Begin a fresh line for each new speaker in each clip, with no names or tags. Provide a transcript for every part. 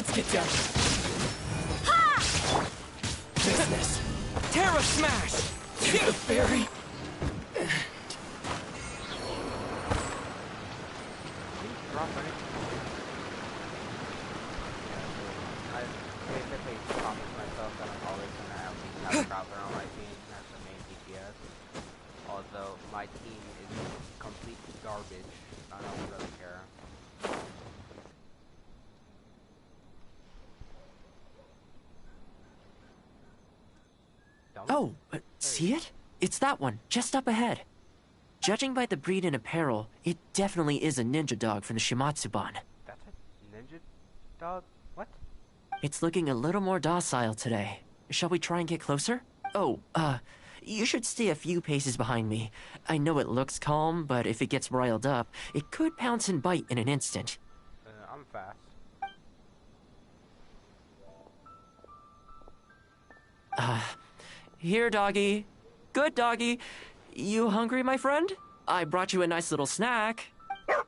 Let's get down.
Ha!
Business. Terra Smash! Get the fairy!
I basically promised myself that I'm always gonna at least have a traveler on my team as the main DPS. Although my team is complete garbage, I don't really care.
Oh, see it? It's that one, just up ahead. Judging by the breed and apparel, it definitely is a ninja dog from the Shimatsuban.
That's a ninja dog? What?
It's looking a little more docile today. Shall we try and get closer? Oh, you should stay a few paces behind me. I know it looks calm, but if it gets riled up, it could pounce and bite in an instant.
I'm fast.
Here, doggy. Good doggy. You hungry, my friend? I brought you a nice little snack.
Oh,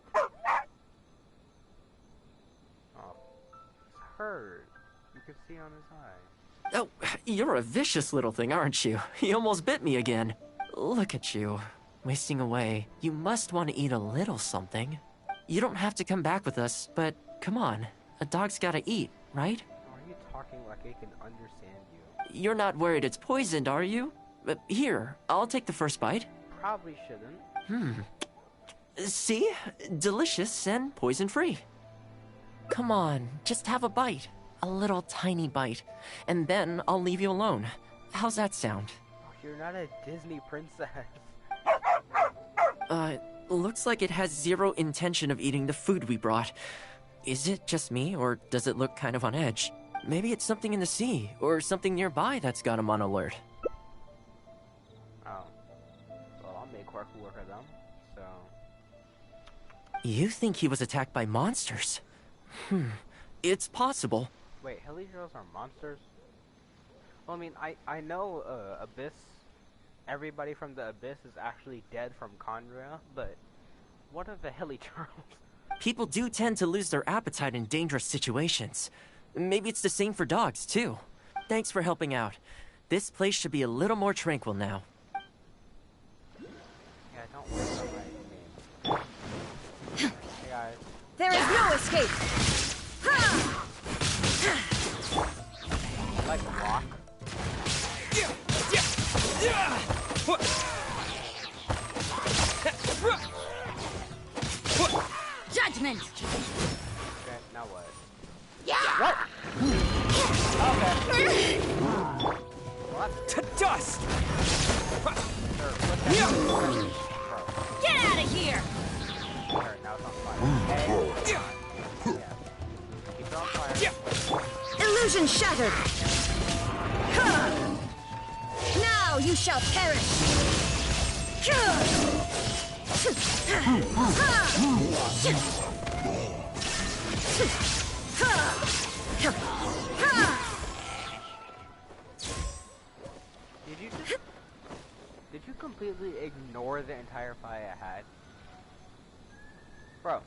it's hurt. You can see on his eye.
Oh, you're a vicious little thing, aren't you? You almost bit me again. Look at you, wasting away. You must want to eat a little something. You don't have to come back with us, but come on. A dog's gotta eat, right?
Why are you talking like I can understand you?
You're not worried it's poisoned, are you? Here, I'll take the first bite.
Probably shouldn't.
See? Delicious and poison-free. Come on, just have a bite. A little tiny bite. And then I'll leave you alone. How's that sound?
You're not a Disney princess.
Looks like it has zero intention of eating the food we brought. Is it just me, or does it look kind of on edge? Maybe it's something in the sea, or something nearby that's got him on alert.
Oh. Well, I'll make work of them, so...
You think he was attacked by monsters? It's possible.
Wait, Helios are monsters? Well, I mean, I know, Abyss... Everybody from the Abyss is actually dead from Conria, but... What of the Helios?
People do tend to lose their appetite in dangerous situations. Maybe it's the same for dogs, too. Thanks for helping out. This place should be a little more tranquil now.
Yeah, don't worry about my name. Hey, guys.
There is no escape! Ha!
Like rock?
Judgment!
Okay, now what?
Yeah!
What? Okay. What?
To dust!
Get out of here!
There, now it's on fire. Hey. Yeah. Keep it on fire.
Illusion shattered! Ha! Now you shall perish!
Did you completely ignore the entire fight I had? Bro.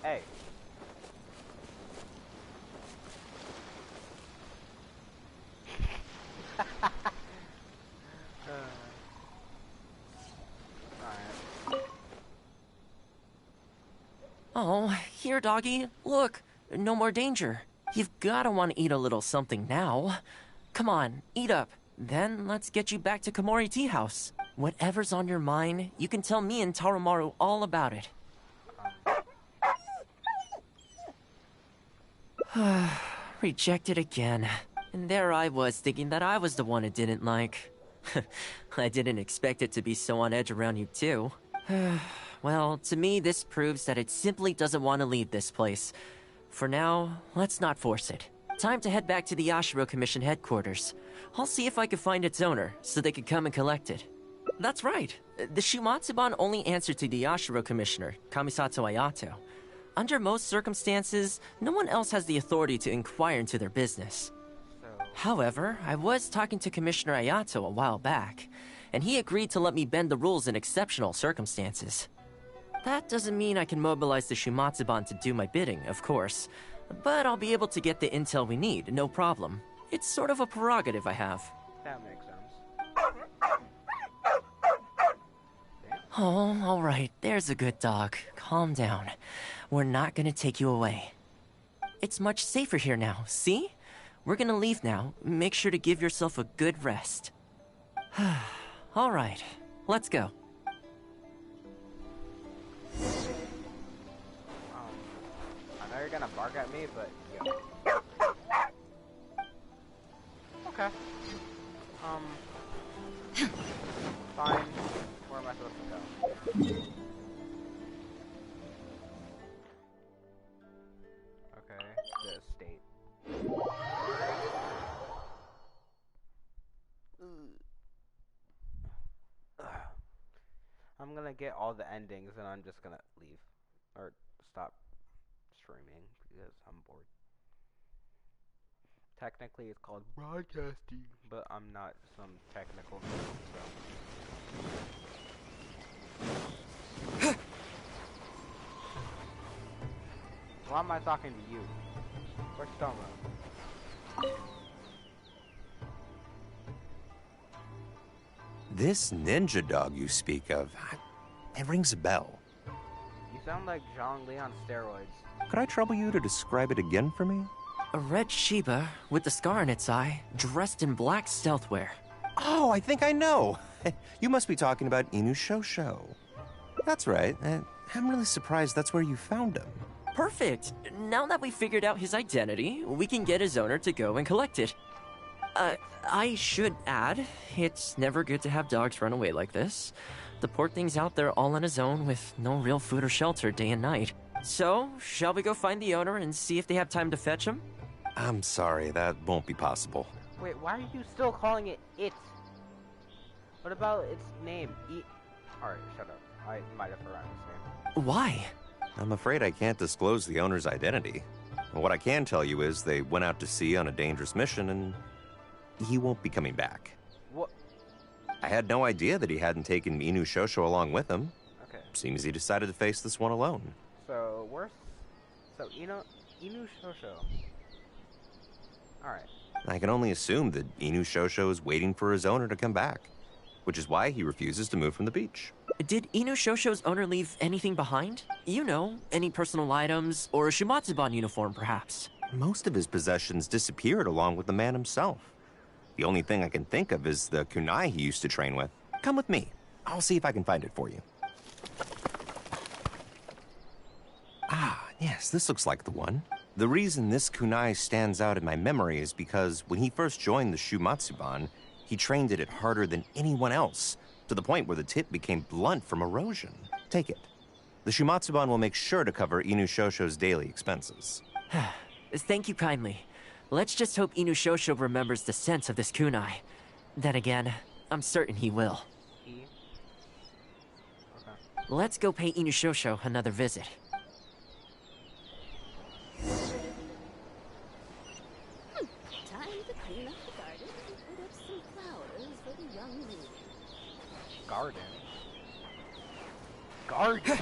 Hey.
Oh, here, doggy. Look, no more danger. You've gotta want to eat a little something now. Come on, eat up. Then let's get you back to Komori Tea House. Whatever's on your mind, you can tell me and Tarumaru all about it. Rejected again. And there I was thinking that I was the one it didn't like. I didn't expect it to be so on edge around you too. Well, to me this proves that it simply doesn't want to leave this place. For now, let's not force it. Time to head back to the Yashiro Commission headquarters. I'll see if I can find its owner, so they can come and collect it. That's right. The Shimatsuban only answer to the Yashiro Commissioner, Kamisato Ayato. Under most circumstances, no one else has the authority to inquire into their business. However, I was talking to Commissioner Ayato a while back, and he agreed to let me bend the rules in exceptional circumstances. That doesn't mean I can mobilize the Shumatsuban to do my bidding, of course. But I'll be able to get the intel we need, no problem. It's sort of a prerogative I have.
That makes sense.
Oh, alright, there's a good dog. Calm down. We're not gonna take you away. It's much safer here now, see? We're gonna leave now. Make sure to give yourself a good rest. Alright, let's go.
I know you're gonna bark at me, but yo. Okay. Fine. Where am I supposed to go? Okay, the estate. I'm gonna get all the endings and I'm just gonna leave. Or stop streaming because I'm bored. Technically it's called broadcasting, but I'm not some technical nerd, so. Why am I talking to you? Where's Thoma?
This ninja dog you speak of, it rings a bell.
You sound like Zhongli on steroids.
Could I trouble you to describe it again for me?
A red Shiba with the scar in its eye, dressed in black stealth wear.
Oh, I think I know. You must be talking about Inu Shosho. That's right. I'm really surprised that's where you found him.
Perfect. Now that we figured out his identity, we can get his owner to go and collect it. I should add, it's never good to have dogs run away like this. The poor thing's out there all on his own with no real food or shelter day and night. So, shall we go find the owner and see if they have time to fetch him?
I'm sorry, that won't be possible.
Wait, why are you still calling it it? What about its name? Alright, shut up. I might have forgotten its name.
Why?
I'm afraid I can't disclose the owner's identity. What I can tell you is they went out to sea on a dangerous mission and he won't be coming back.
What?
I had no idea that he hadn't taken Inu Shosho along with him.
Okay.
Seems he decided to face this one alone.
So, Inu Shosho. Alright.
I can only assume that Inu Shosho is waiting for his owner to come back, which is why he refuses to move from the beach.
Did Inu Shosho's owner leave anything behind? You know, any personal items, or a Shumatsuban uniform, perhaps?
Most of his possessions disappeared along with the man himself. The only thing I can think of is the kunai he used to train with. Come with me. I'll see if I can find it for you. Ah, yes, this looks like the one. The reason this kunai stands out in my memory is because when he first joined the Shumatsuban, he trained it harder than anyone else, to the point where the tip became blunt from erosion. Take it. The Shumatsuban will make sure to cover Inu Shosho's daily expenses.
Thank you kindly. Let's just hope Inu Shosho remembers the sense of this kunai. Then again, I'm certain he will.
Okay.
Let's go pay Inu Shosho another visit.
Time to clean up the garden and put up some flowers for the young moon.
Garden. Garden.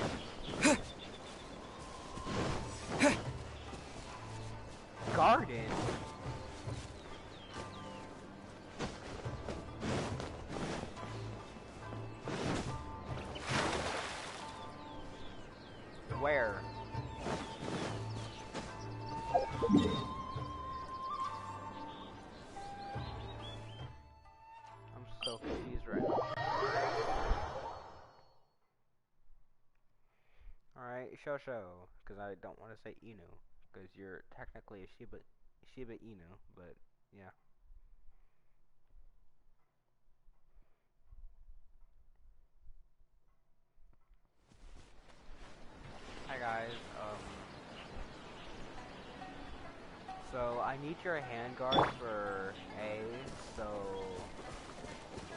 Garden. Where? I'm so confused right now. Alright, Shosho, because I don't want to say Inu, because you're technically a Shiba Inu, but yeah. Hi guys, so I need your handguard for A, so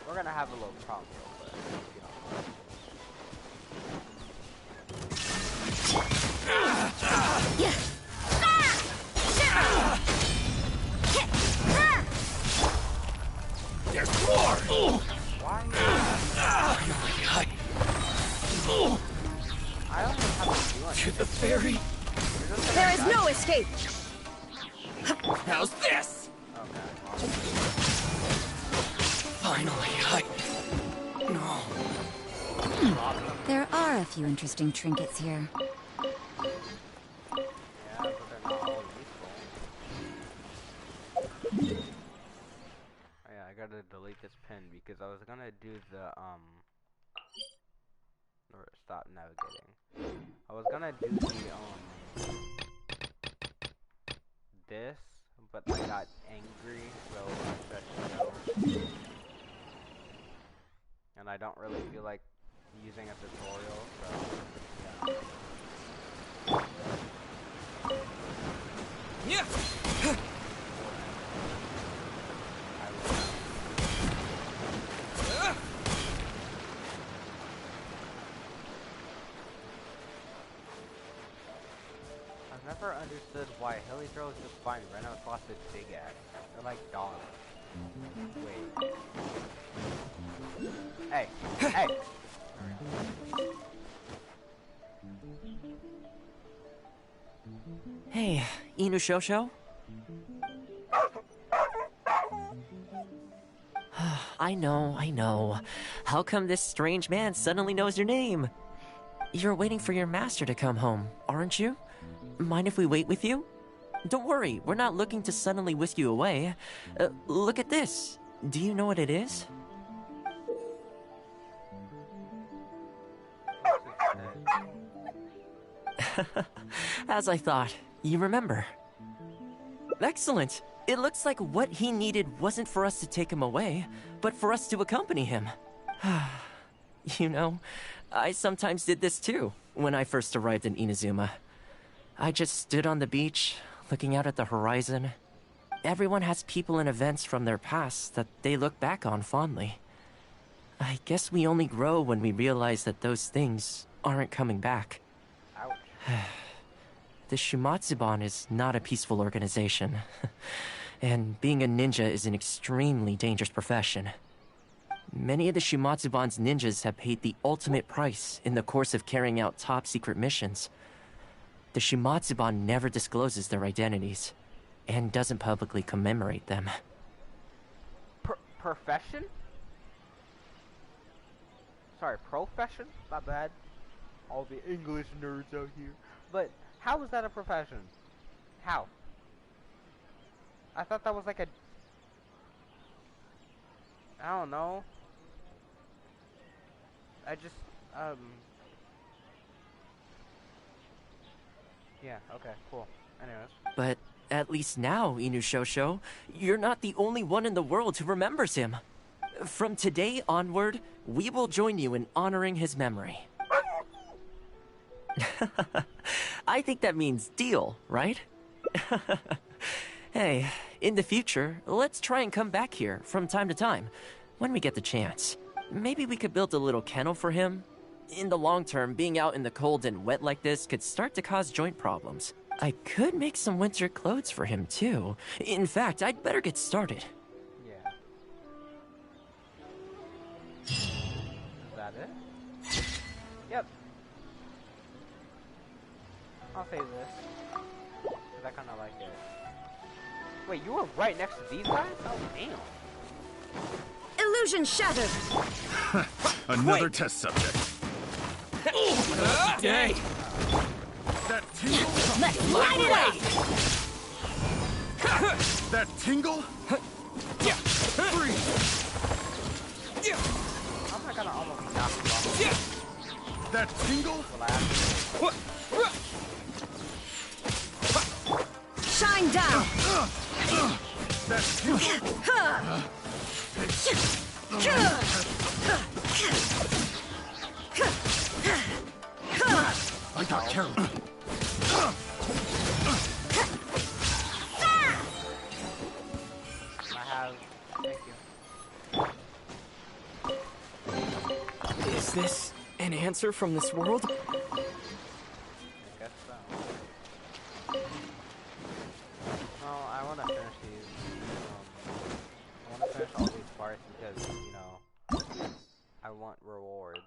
we're gonna have a little problem real quick, you know.
There's more!
Why?
To the ferry?
There is no escape!
How's this?
Okay.
Finally, No.
There are a few interesting trinkets here.
Yeah, but they're not all useful. Oh, yeah, I gotta delete this pin because I was gonna do the, or stop navigating. I was gonna do the, this, but I got angry, so I said no. And I don't really feel like using a tutorial, so yeah.
Yeah.
I've never understood why Heliodros just find Rhinoceros big ass. They're like dogs. Wait. Hey! Hey!
Hey, Inushosho? I know. How come this strange man suddenly knows your name? You're waiting for your master to come home, aren't you? Mind if we wait with you? Don't worry, we're not looking to suddenly whisk you away. Look at this. Do you know what it is? As I thought, you remember. Excellent. It looks like what he needed wasn't for us to take him away, but for us to accompany him. You know, I sometimes did this too, when I first arrived in Inazuma. I just stood on the beach, looking out at the horizon. Everyone has people and events from their past that they look back on fondly. I guess we only grow when we realize that those things aren't coming back.
Ouch.
The Shumatsuban is not a peaceful organization. And being a ninja is an extremely dangerous profession. Many of the Shumatsuban's ninjas have paid the ultimate price in the course of carrying out top-secret missions. The Shumatsuban never discloses their identities, and doesn't publicly commemorate them.
Profession? Sorry, profession? Not bad. All the English nerds out here. But how is that a profession? How? I thought that was like a... I don't know. I just, yeah, okay, cool. Anyways.
But at least now, Inushosho, you're not the only one in the world who remembers him. From today onward, we will join you in honoring his memory. I think that means deal, right? Hey, in the future, let's try and come back here from time to time, when we get the chance. Maybe we could build a little kennel for him. In the long term, being out in the cold and wet like this could start to cause joint problems. I could make some winter clothes for him, too. In fact, I'd better get started.
Yeah. Is that it? Yep. I'll save this. Cause I kinda like it. Wait, you were right next to these guys? Oh, damn.
Illusion shattered!
Another test subject.
Dang!
That tingle?
Let's light it up!
That tingle? Freeze!
I'm not gonna almost knock you off.
That tingle?
Relax.
Shine down!
That tingle? I got careless.
I have... Thank you.
Is this an answer from this world?
I guess so. Well, I wanna finish these. I wanna finish all these parts because, you know, I want rewards.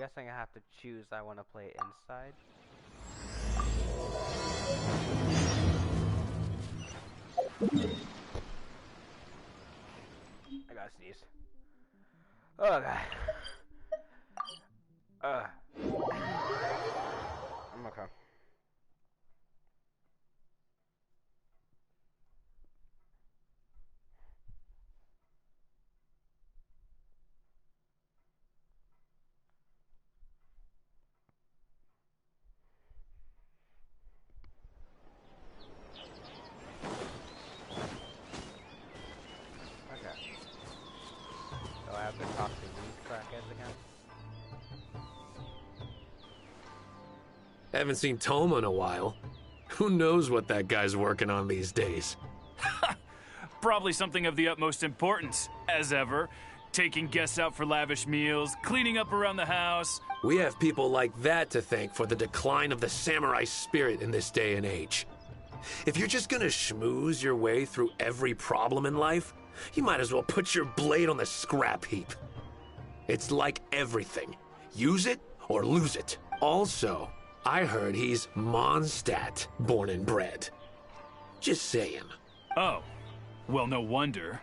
guessing I have to choose I want to play inside. I gotta sneeze. Oh god. I'm okay. Okay. So I have to talk to these crackheads again?
Haven't seen Thoma in a while. Who knows what that guy's working on these days?
Probably something of the utmost importance, as ever. Taking guests out for lavish meals, cleaning up around the house.
We have people like that to thank for the decline of the samurai spirit in this day and age. If you're just gonna schmooze your way through every problem in life, you might as well put your blade on the scrap heap. It's like everything. Use it or lose it. Also, I heard he's Mondstadt born and bred. Just saying.
Oh, well, no wonder.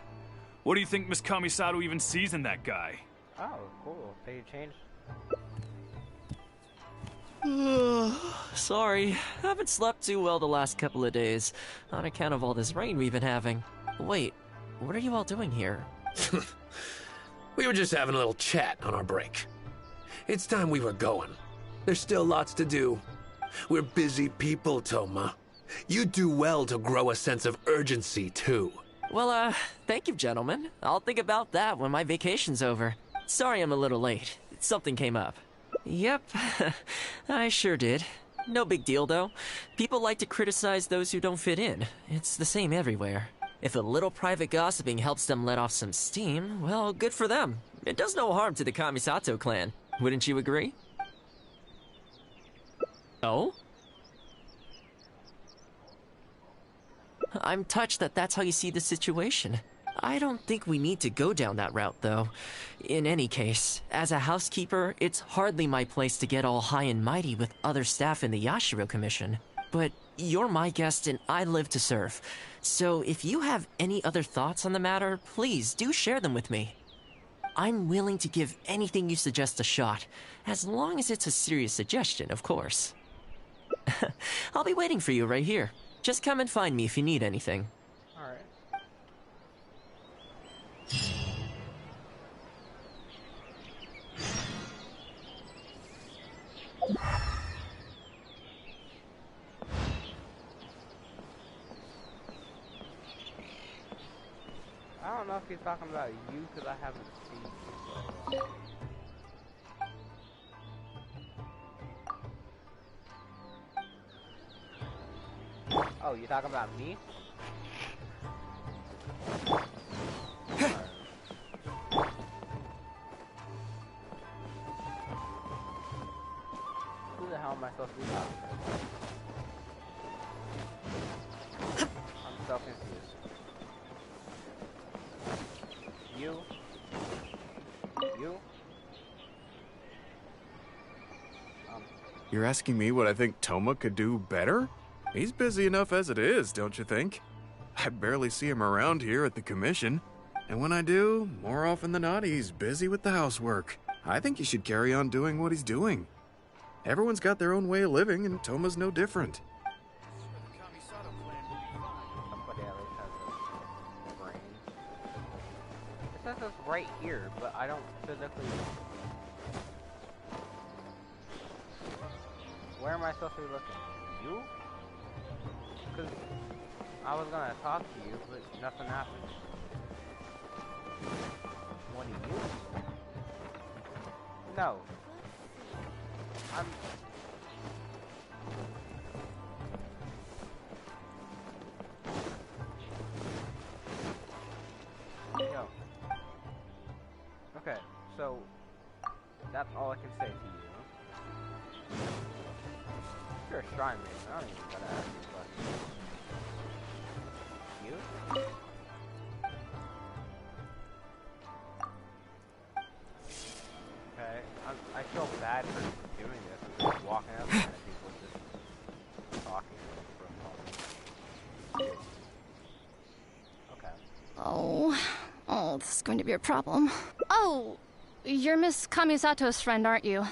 What do you think Miss Kamisato even sees in that guy?
Oh, cool. So you changed.
Sorry, haven't slept too well the last couple of days, on account of all this rain we've been having. Wait, what are you all doing here?
We were just having a little chat on our break. It's time we were going. There's still lots to do. We're busy people, Thoma. You do well to grow a sense of urgency, too.
Well, thank you, gentlemen. I'll think about that when my vacation's over. Sorry I'm a little late. Something came up. Yep, I sure did. No big deal, though. People like to criticize those who don't fit in. It's the same everywhere. If a little private gossiping helps them let off some steam, well, good for them. It does no harm to the Kamisato clan. Wouldn't you agree? Oh? I'm touched that that's how you see the situation. I don't think we need to go down that route, though. In any case, as a housekeeper, it's hardly my place to get all high and mighty with other staff in the Yashiro Commission. But you're my guest and I live to serve. So if you have any other thoughts on the matter, please do share them with me. I'm willing to give anything you suggest a shot, as long as it's a serious suggestion, of course. I'll be waiting for you right here. Just come and find me if you need anything.
Alright. I don't know if he's talking about you because I haven't seen you. Oh, you talking about me? Who the hell am I supposed to be talking to? I'm so confused. You?
You're asking me what I think Thoma could do better? He's busy enough as it is, don't you think? I barely see him around here at the commission. And when I do, more often than not, he's busy with the housework. I think he should carry on doing what he's doing. Everyone's got their own way of living, and Thoma's no different.
Somebody at least has a brain. It says it's right here, but I don't physically... Where am I supposed to be looking? You? Because I was gonna talk to you, but nothing happened. What are you? No. I'm... Yo. Okay, so that's all I can say to you. You're a shrine man. I don't even gotta ask you questions. You? Okay, I feel bad
this is going to be a problem. Oh, you're Miss Kamisato's friend, aren't you?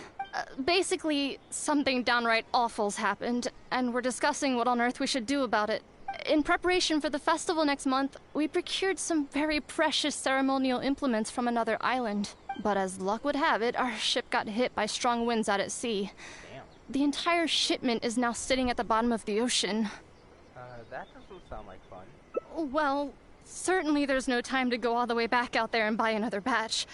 Basically, something downright awful's happened, and we're discussing what on earth we should do about it. In preparation for the festival next month, we procured some very precious ceremonial implements from another island. But as luck would have it, our ship got hit by strong winds out at sea.
Damn.
The entire shipment is now sitting at the bottom of the ocean.
That doesn't sound like fun.
Well, certainly there's no time to go all the way back out there and buy another batch.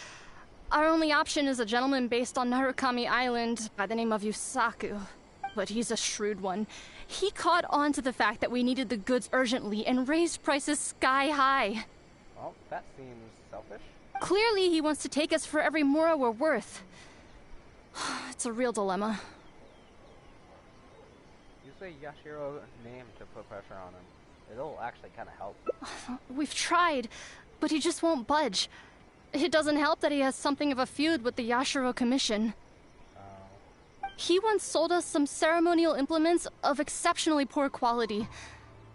Our only option is a gentleman based on Narukami Island by the name of Yusaku. But he's a shrewd one. He caught on to the fact that we needed the goods urgently and raised prices sky high.
Well, that seems selfish.
Clearly he wants to take us for every mora we're worth. It's a real dilemma.
Use a Yashiro name to put pressure on him. It'll actually kind of help.
We've tried, but he just won't budge. It doesn't help that he has something of a feud with the Yashiro Commission. He once sold us some ceremonial implements of exceptionally poor quality.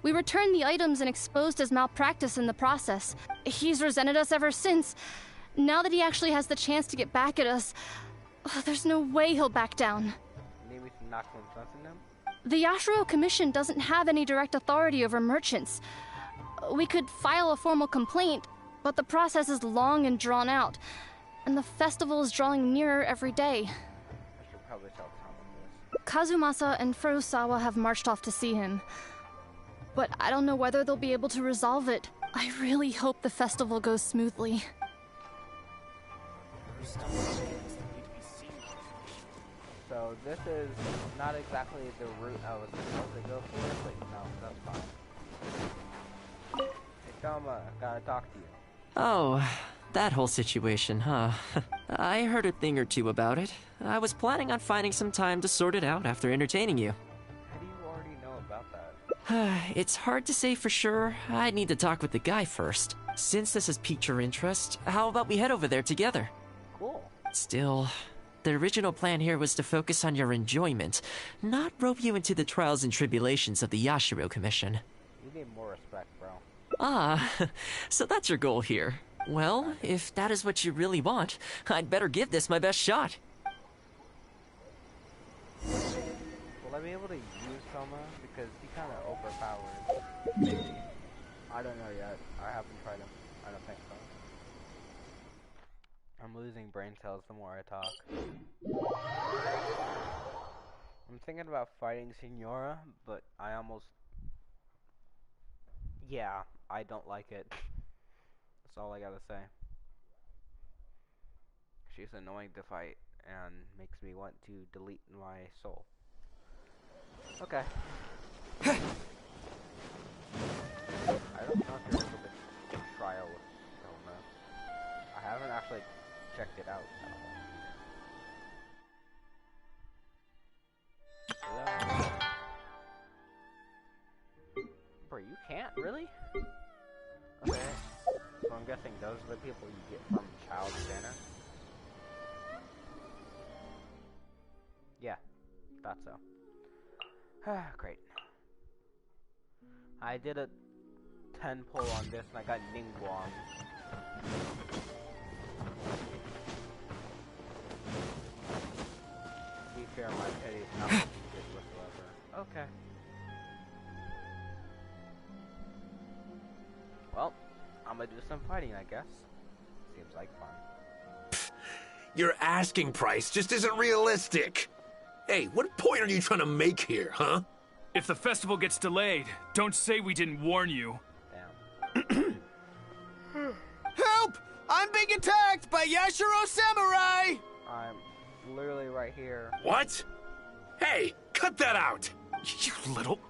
We returned the items and exposed his malpractice in the process. He's resented us ever since. Now that he actually has the chance to get back at us, there's no way he'll back down.
Maybe we can knock some sense in him?
The Yashiro Commission doesn't have any direct authority over merchants. We could file a formal complaint, but the process is long and drawn out, and the festival is drawing nearer every day.
I should probably tell Tom this.
Kazumasa and Furusawa have marched off to see him. But I don't know whether they'll be able to resolve it. I really hope the festival goes smoothly.
So this is not exactly the route I was supposed to go for, but no, that's fine. Hey Thoma, I gotta talk to you.
Oh, that whole situation, huh? I heard a thing or two about it. I was planning on finding some time to sort it out after entertaining you.
How do you already know about that?
It's hard to say for sure. I'd need to talk with the guy first. Since this has piqued your interest, how about we head over there together?
Cool.
Still, the original plan here was to focus on your enjoyment, not rope you into the trials and tribulations of the Yashiro Commission.
You need more respect, bro.
Ah, so that's your goal here. Well, if that is what you really want, I'd better give this my best shot.
Will I be able to use Thoma? Because he kind of overpowers. Maybe. I don't know yet. I haven't tried him. I don't think so. I'm losing brain cells the more I talk. I'm thinking about fighting Signora, but I almost... Yeah, I don't like it. That's all I gotta say. She's annoying to fight and makes me want to delete my soul. Okay. I don't know if there's a trial with Thoma. I haven't actually checked it out at all. Hello? Bro, you can't? Really? Okay. So I'm guessing those are the people you get from Child Center? Yeah, thought so. Great. I did a 10 pull on this and I got Ningguang. To be fair, my pity is not good whatsoever. Okay. Well, I'm gonna do some fighting, I guess. Seems like fun.
Your asking price just isn't realistic. Hey, what point are you trying to make here, huh?
If the festival gets delayed, don't say we didn't warn you.
Damn.
Help! I'm being attacked by Yashiro Samurai!
I'm literally right here.
What? Hey, cut that out!
You little...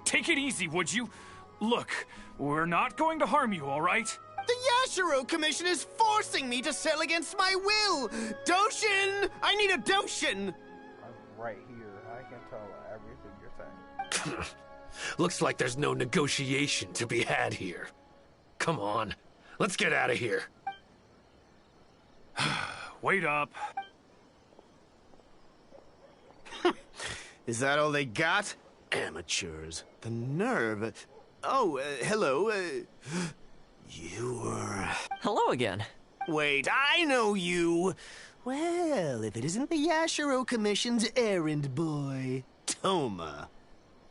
Take it easy, would you? Look, we're not going to harm you, all right?
The Yashiro Commission is forcing me to sell against my will! Doshin! I need a Doshin!
I'm right here. I can tell everything you're saying.
Looks like there's no negotiation to be had here. Come on, let's get out of here.
Wait up.
Is that all they got? Amateurs. The nerve. Oh, hello. You
go again.
Wait, I know you! Well, if it isn't the Yashiro Commission's errand boy, Thoma.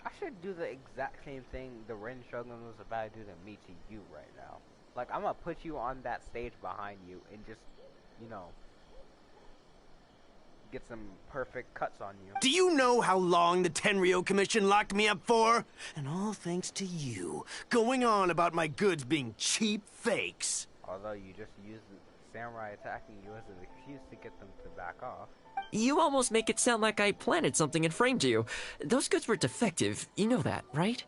I should do the exact same thing the Ren Shogun was about to do to me to you right now. Like, I'm gonna put you on that stage behind you and just, you know, get some perfect cuts on you.
Do you know how long the Tenryo Commission locked me up for? And all thanks to you, going on about my goods being cheap fakes.
Although you just used the samurai attacking you as an excuse to get them to back off.
You almost make it sound like I planted something and framed you. Those goods were defective. You know that, right?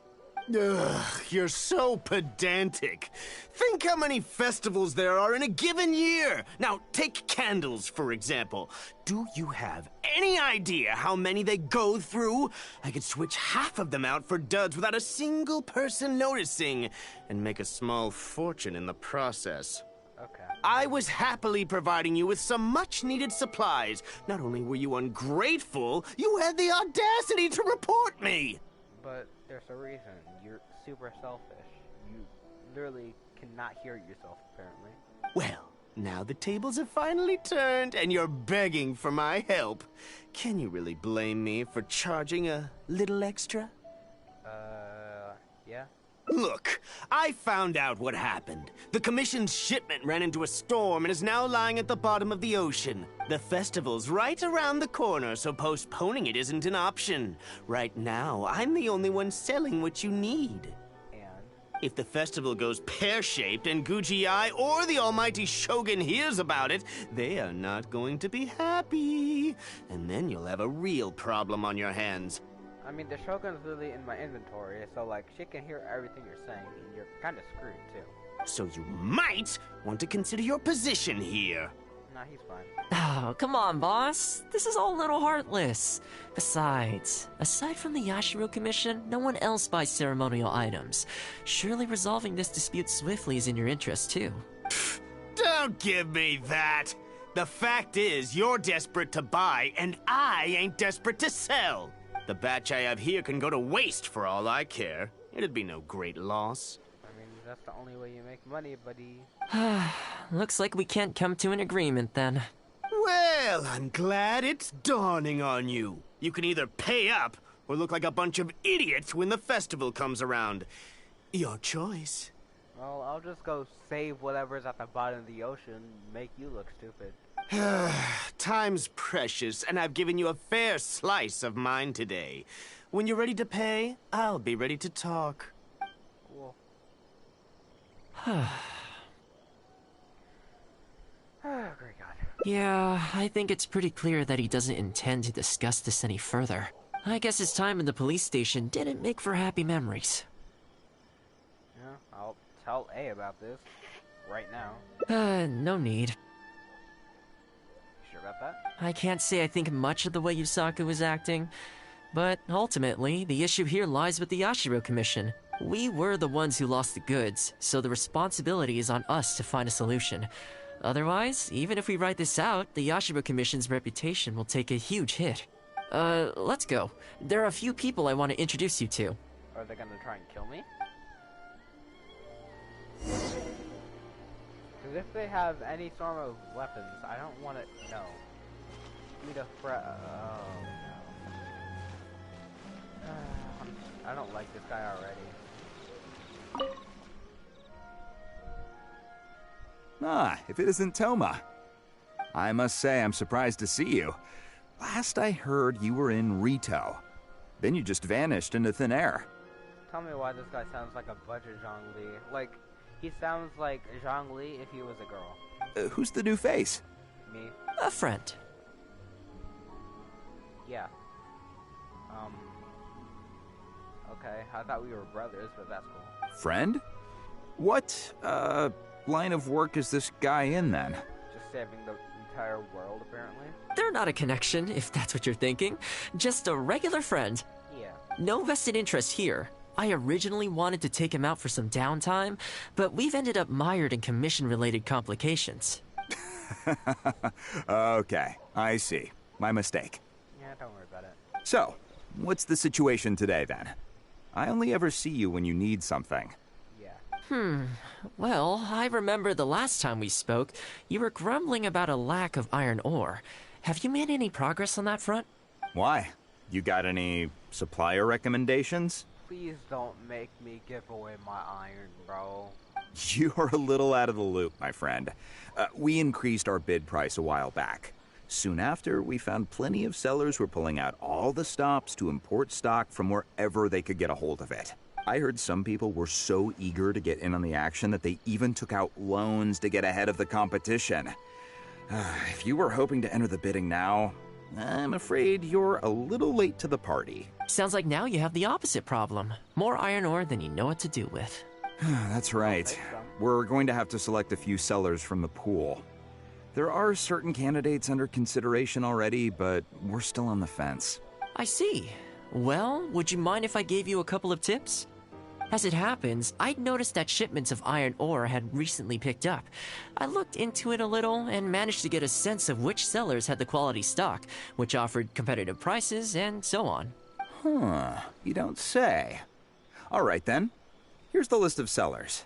Ugh, you're so pedantic. Think how many festivals there are in a given year. Now, take candles, for example. Do you have any idea how many they go through? I could switch half of them out for duds without a single person noticing, and make a small fortune in the process.
Okay.
I was happily providing you with some much-needed supplies. Not only were you ungrateful, you had the audacity to report me!
But there's a reason. You're super selfish. You literally cannot hear yourself, apparently.
Well, now the tables have finally turned, and you're begging for my help. Can you really blame me for charging a little extra?
Yeah.
Look, I found out what happened. The Commission's shipment ran into a storm and is now lying at the bottom of the ocean. The festival's right around the corner, so postponing it isn't an option. Right now, I'm the only one selling what you need.
And?
If the festival goes pear-shaped and Guji-ai or the almighty Shogun hears about it, they are not going to be happy. And then you'll have a real problem on your hands.
I mean, the Shogun's literally in my inventory, so, like, she can hear everything you're saying, and you're kind of screwed, too.
So you might want to consider your position here.
Nah, he's fine.
Oh, come on, boss. This is all a little heartless. Besides, aside from the Yashiro Commission, no one else buys ceremonial items. Surely resolving this dispute swiftly is in your interest, too.
Don't give me that. The fact is, you're desperate to buy, and I ain't desperate to sell. The batch I have here can go to waste for all I care. It'd be no great loss.
I mean, that's the only way you make money, buddy.
Looks like we can't come to an agreement, then.
Well, I'm glad it's dawning on you. You can either pay up or look like a bunch of idiots when the festival comes around. Your choice.
Well, I'll just go save whatever's at the bottom of the ocean and make you look stupid.
Time's precious, and I've given you a fair slice of mine today. When you're ready to pay, I'll be ready to talk.
Cool. Great God.
Yeah, I think it's pretty clear that he doesn't intend to discuss this any further. I guess his time in the police station didn't make for happy memories.
Yeah, I'll tell A about this right now.
No need.
Sure about that?
I can't say I think much of the way Yusaku was acting, but ultimately, the issue here lies with the Yashiro Commission. We were the ones who lost the goods, so the responsibility is on us to find a solution. Otherwise, even if we write this out, the Yashiro Commission's reputation will take a huge hit. Let's go. There are a few people I want to introduce you to.
Are they gonna try and kill me? Because if they have any sort of weapons, I don't want to know. Me to oh no. I don't like this guy already.
Ah, if it isn't Thoma. I must say I'm surprised to see you. Last I heard you were in Rito. Then you just vanished into thin air.
Tell me why this guy sounds like a budget Zhongli. Like, he sounds like Zhongli if he was a girl.
Who's the new face?
Me?
A friend.
Yeah. Okay, I thought we were brothers, but that's cool.
Friend? What, line of work is this guy in then?
Just saving the entire world, apparently.
They're not a connection, if that's what you're thinking. Just a regular friend.
Yeah.
No vested interest here. I originally wanted to take him out for some downtime, but we've ended up mired in commission-related complications.
Okay, I see. My mistake.
Yeah, don't worry about it.
So, what's the situation today then? I only ever see you when you need something.
Yeah.
Well, I remember the last time we spoke, you were grumbling about a lack of iron ore. Have you made any progress on that front?
Why? You got any supplier recommendations?
Please don't make me give away my iron, bro.
You're a little out of the loop, my friend. We increased our bid price a while back. Soon after, we found plenty of sellers were pulling out all the stops to import stock from wherever they could get a hold of it. I heard some people were so eager to get in on the action that they even took out loans to get ahead of the competition. If you were hoping to enter the bidding now, I'm afraid you're a little late to the party.
Sounds like now you have the opposite problem. More iron ore than you know what to do with.
That's right. We're going to have to select a few sellers from the pool. There are certain candidates under consideration already, but we're still on the fence.
I see. Well, would you mind if I gave you a couple of tips? As it happens, I'd noticed that shipments of iron ore had recently picked up. I looked into it a little and managed to get a sense of which sellers had the quality stock, which offered competitive prices, and so on.
Huh, you don't say. All right then. Here's the list of sellers.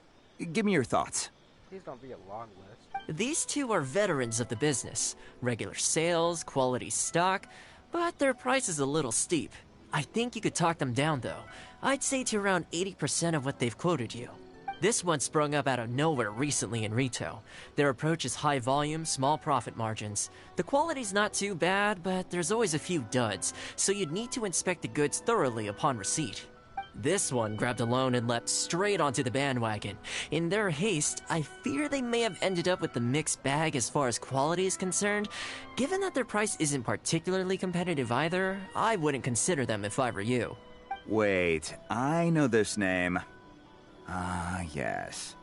Give me your thoughts.
Please don't be a long list.
These two are veterans of the business. Regular sales, quality stock, but their price is a little steep. I think you could talk them down, though. I'd say to around 80% of what they've quoted you. This one sprung up out of nowhere recently in retail. Their approach is high volume, small profit margins. The quality's not too bad, but there's always a few duds, so you'd need to inspect the goods thoroughly upon receipt. This one grabbed a loan and leapt straight onto the bandwagon. In their haste, I fear they may have ended up with the mixed bag as far as quality is concerned. Given that their price isn't particularly competitive either, I wouldn't consider them if I were you.
Wait, I know this name. Yes.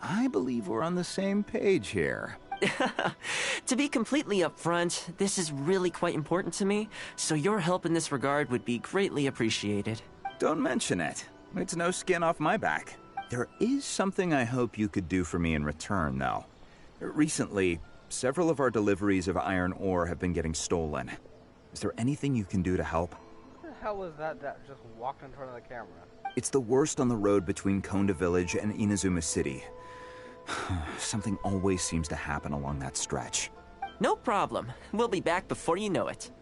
I believe we're on the same page here.
To be completely upfront, this is really quite important to me, so your help in this regard would be greatly appreciated.
Don't mention it. It's no skin off my back. There is something I hope you could do for me in return, though. Recently, several of our deliveries of iron ore have been getting stolen. Is there anything you can do to help?
What the hell was that just walked in front of the camera?
It's the worst on the road between Konda Village and Inazuma City. Something always seems to happen along that stretch.
No problem. We'll be back before you know it.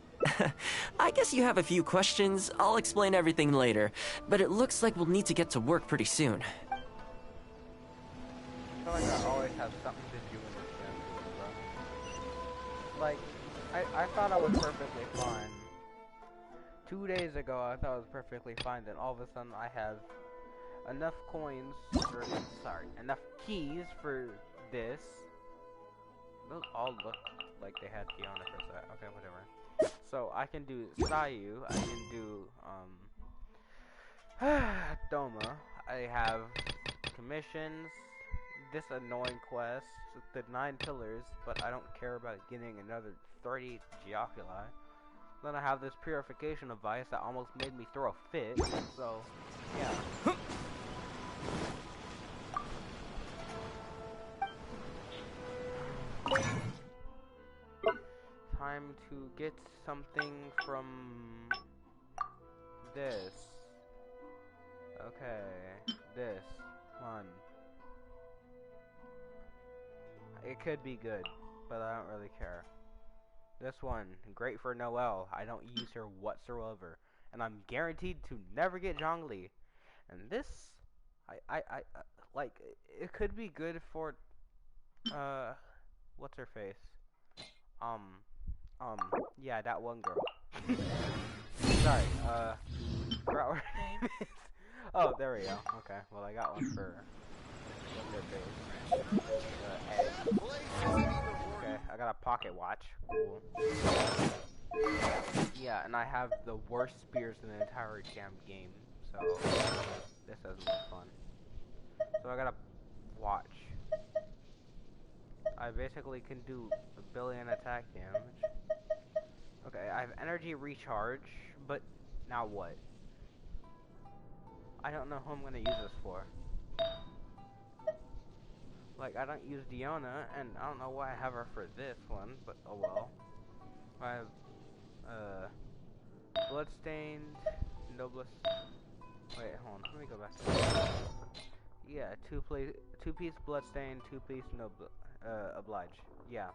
I guess you have a few questions. I'll explain everything later, but it looks like we'll need to get to work pretty soon.
I feel like I always have something to do in this game, bro. Like, I thought I was perfectly fine. 2 days ago, I thought I was perfectly fine, then all of a sudden I have enough coins, or, sorry, enough keys for this. Those all look like they had Fiona for that. Okay, whatever. So I can do Sayu, I can do thoma. I have commissions, this annoying quest, the 9 pillars, but I don't care about getting another 30 geoculi. Then I have this purification device that almost made me throw a fit. So yeah. Time to get something from this. Okay, this one. It could be good, but I don't really care. This one, great for Noelle. I don't use her whatsoever, and I'm guaranteed to never get Zhongli. And this, I like, it could be good for, what's her face? Yeah, that one girl. Sorry, forgot what her name is. Oh, there we go. Okay, well, I got one for what's her face? Egg. Okay, I got a pocket watch. Cool. Yeah, and I have the worst spears in the entire damn game, so this doesn't look fun. So I got a watch. I basically can do 1 billion attack damage. Okay, I have energy recharge, but now what? I don't know who I'm gonna use this for. Like, I don't use Diona, and I don't know why I have her for this one, but oh well. I have, Bloodstained, Noblest... Wait, hold on, let me go back to this. Yeah, two-piece bloodstain, two-piece no oblige. Yeah.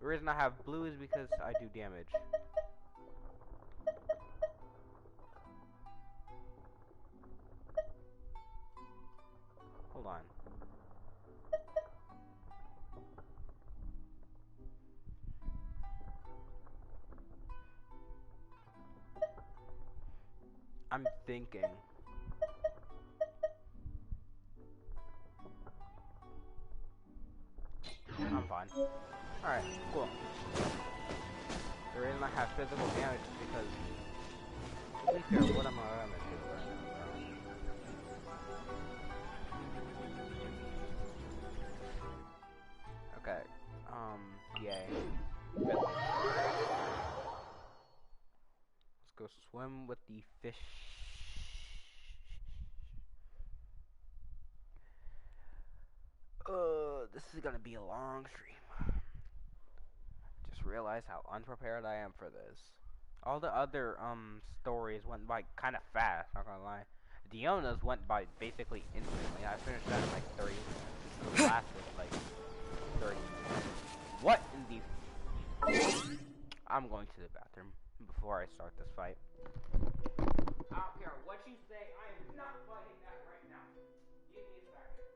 The reason I have blue is because I do damage. Hold on. I'm thinking. I'm fine. Alright, cool. The reason I have physical damage is because, to be fair, what am I gonna do right now? Okay, yay. Let's go swim with the fish. This is gonna be a long stream. Just realized how unprepared I am for this. All the other stories went by kind of fast, not gonna lie. Diona's went by basically instantly. I finished that in like 30 minutes. The last was like 30 minutes. What in the... I'm going to the bathroom before I start this fight. I don't care what you say, I am not fighting that right now. Give me a second.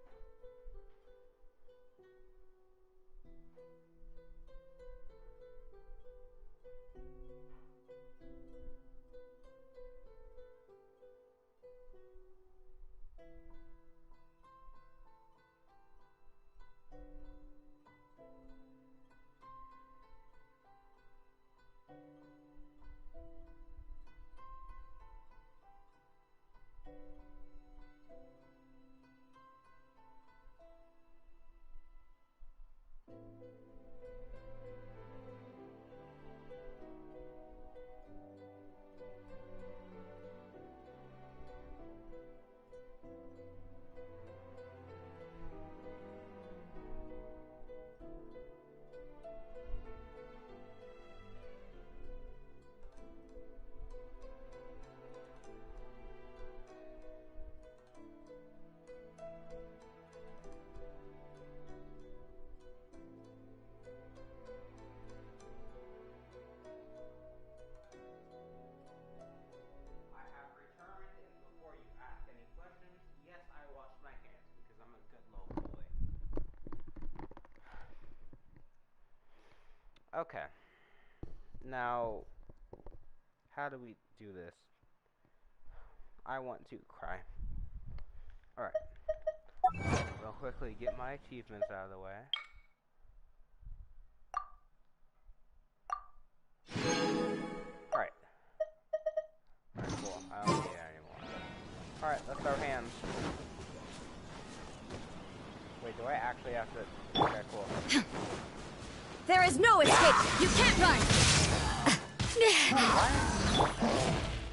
Okay. Now, how do we do this? I want to cry. Alright. Real quickly get my achievements out of the way. Alright. Alright, cool. I don't need it anymore. Alright, let's throw hands. Wait, do I actually have to... Okay, cool.
There is no escape! You can't run!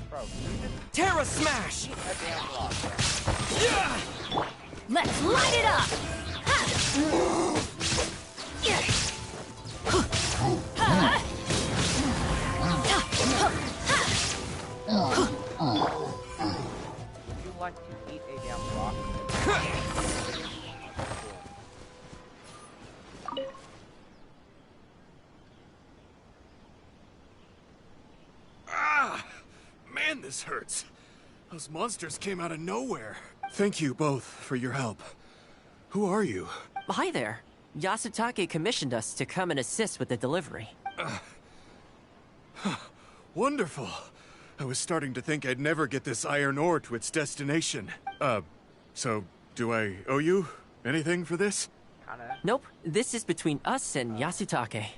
Bro, can you just
Terra Smash!
eat a damn block?
Let's light it up!
Would you like to eat a damn block?
Ah! Man, this hurts. Those monsters came out of nowhere. Thank you both for your help. Who are you?
Hi there. Yasutake commissioned us to come and assist with the delivery.
Wonderful. I was starting to think I'd never get this iron ore to its destination. So do I owe you anything for this?
Kinda.
Nope, this is between us and Yasutake.
Okay.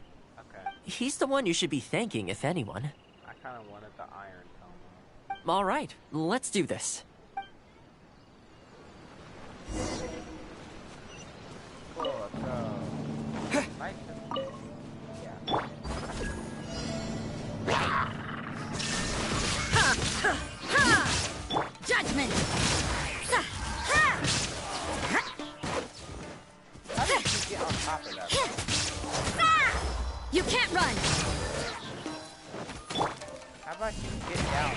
He's the one you should be thanking, if anyone.
I kinda wanted the iron tome.
Alright, let's do this.
Cool, let's go. Nice. Yeah.
Judgment!
How did you get on top of that?
You can't run!
How about you get down?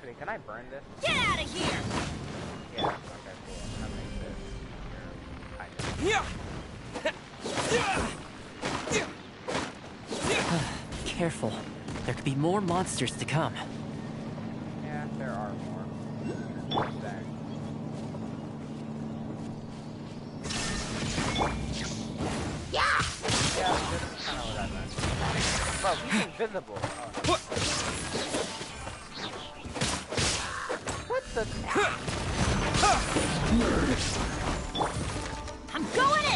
Actually, can I burn this?
Get out of here!
Yeah, okay, cool. That makes sense.
Careful. There could be more monsters to come.
Yeah, there are more. What's that? Yeah, this is kind of what I meant. Bro, he's invisible. Oh, no. What the?
I'm going in!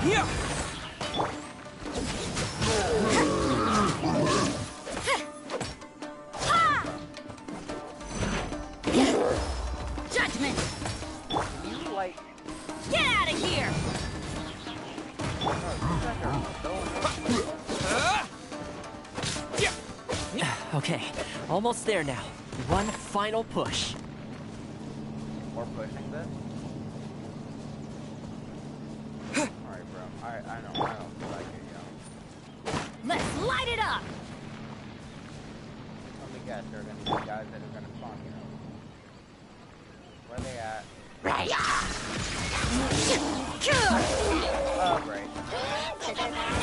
Yeah.
Judgment!
You like?
Get out of here!
Okay, almost there now. One final push.
More pushing this? Alright, bro. I don't feel like it, yo.
Let's light it up!
Let me guess, there are gonna be guys that are gonna spawn, you know. Where they at? Oh, great.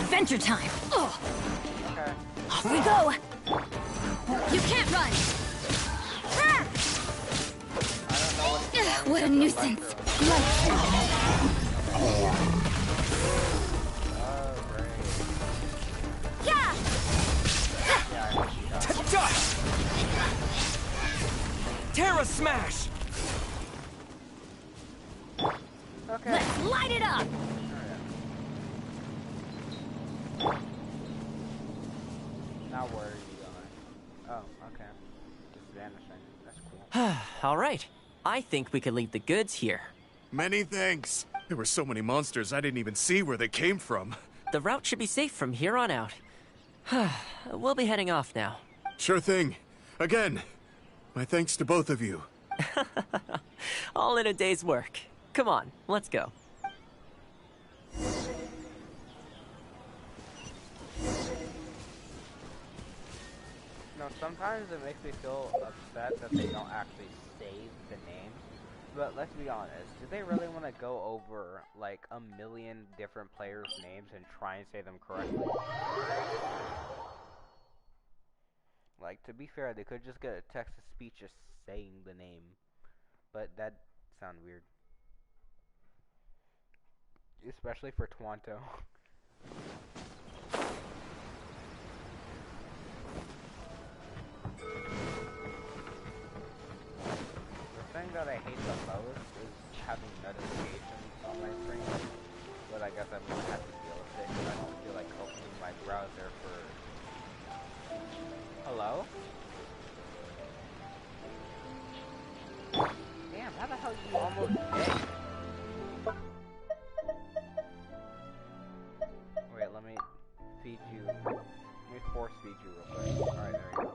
Adventure time! Ugh.
Okay.
Off we go! You can't run!
I don't know
What a nuisance!
Oh, great.
Yeah!
Yeah, I hope you die.
Terra Smash!
Okay.
Let's light it up!
Now where are you going? Oh, okay. Just vanishing. That's cool.
All right. I think we could leave the goods here.
Many thanks. There were so many monsters I didn't even see where they came from.
The route should be safe from here on out. We'll be heading off now.
Sure thing. Again, my thanks to both of you.
All in a day's work. Come on, let's go.
No, sometimes it makes me feel upset that they don't actually save the names. But let's be honest, do they really want to go over like a million different players' names and try and say them correctly? Like, to be fair, they could just get a text-to-speech just saying the name. But that sounds weird. Especially for Twanto. The thing that I hate the most is having notifications on my screen. But I guess I'm gonna have to deal with it because I don't feel like opening my browser for... Hello? Damn, how the hell are you almost dead? Wait, let me feed you. Let me force feed you real quick. Alright, there we go.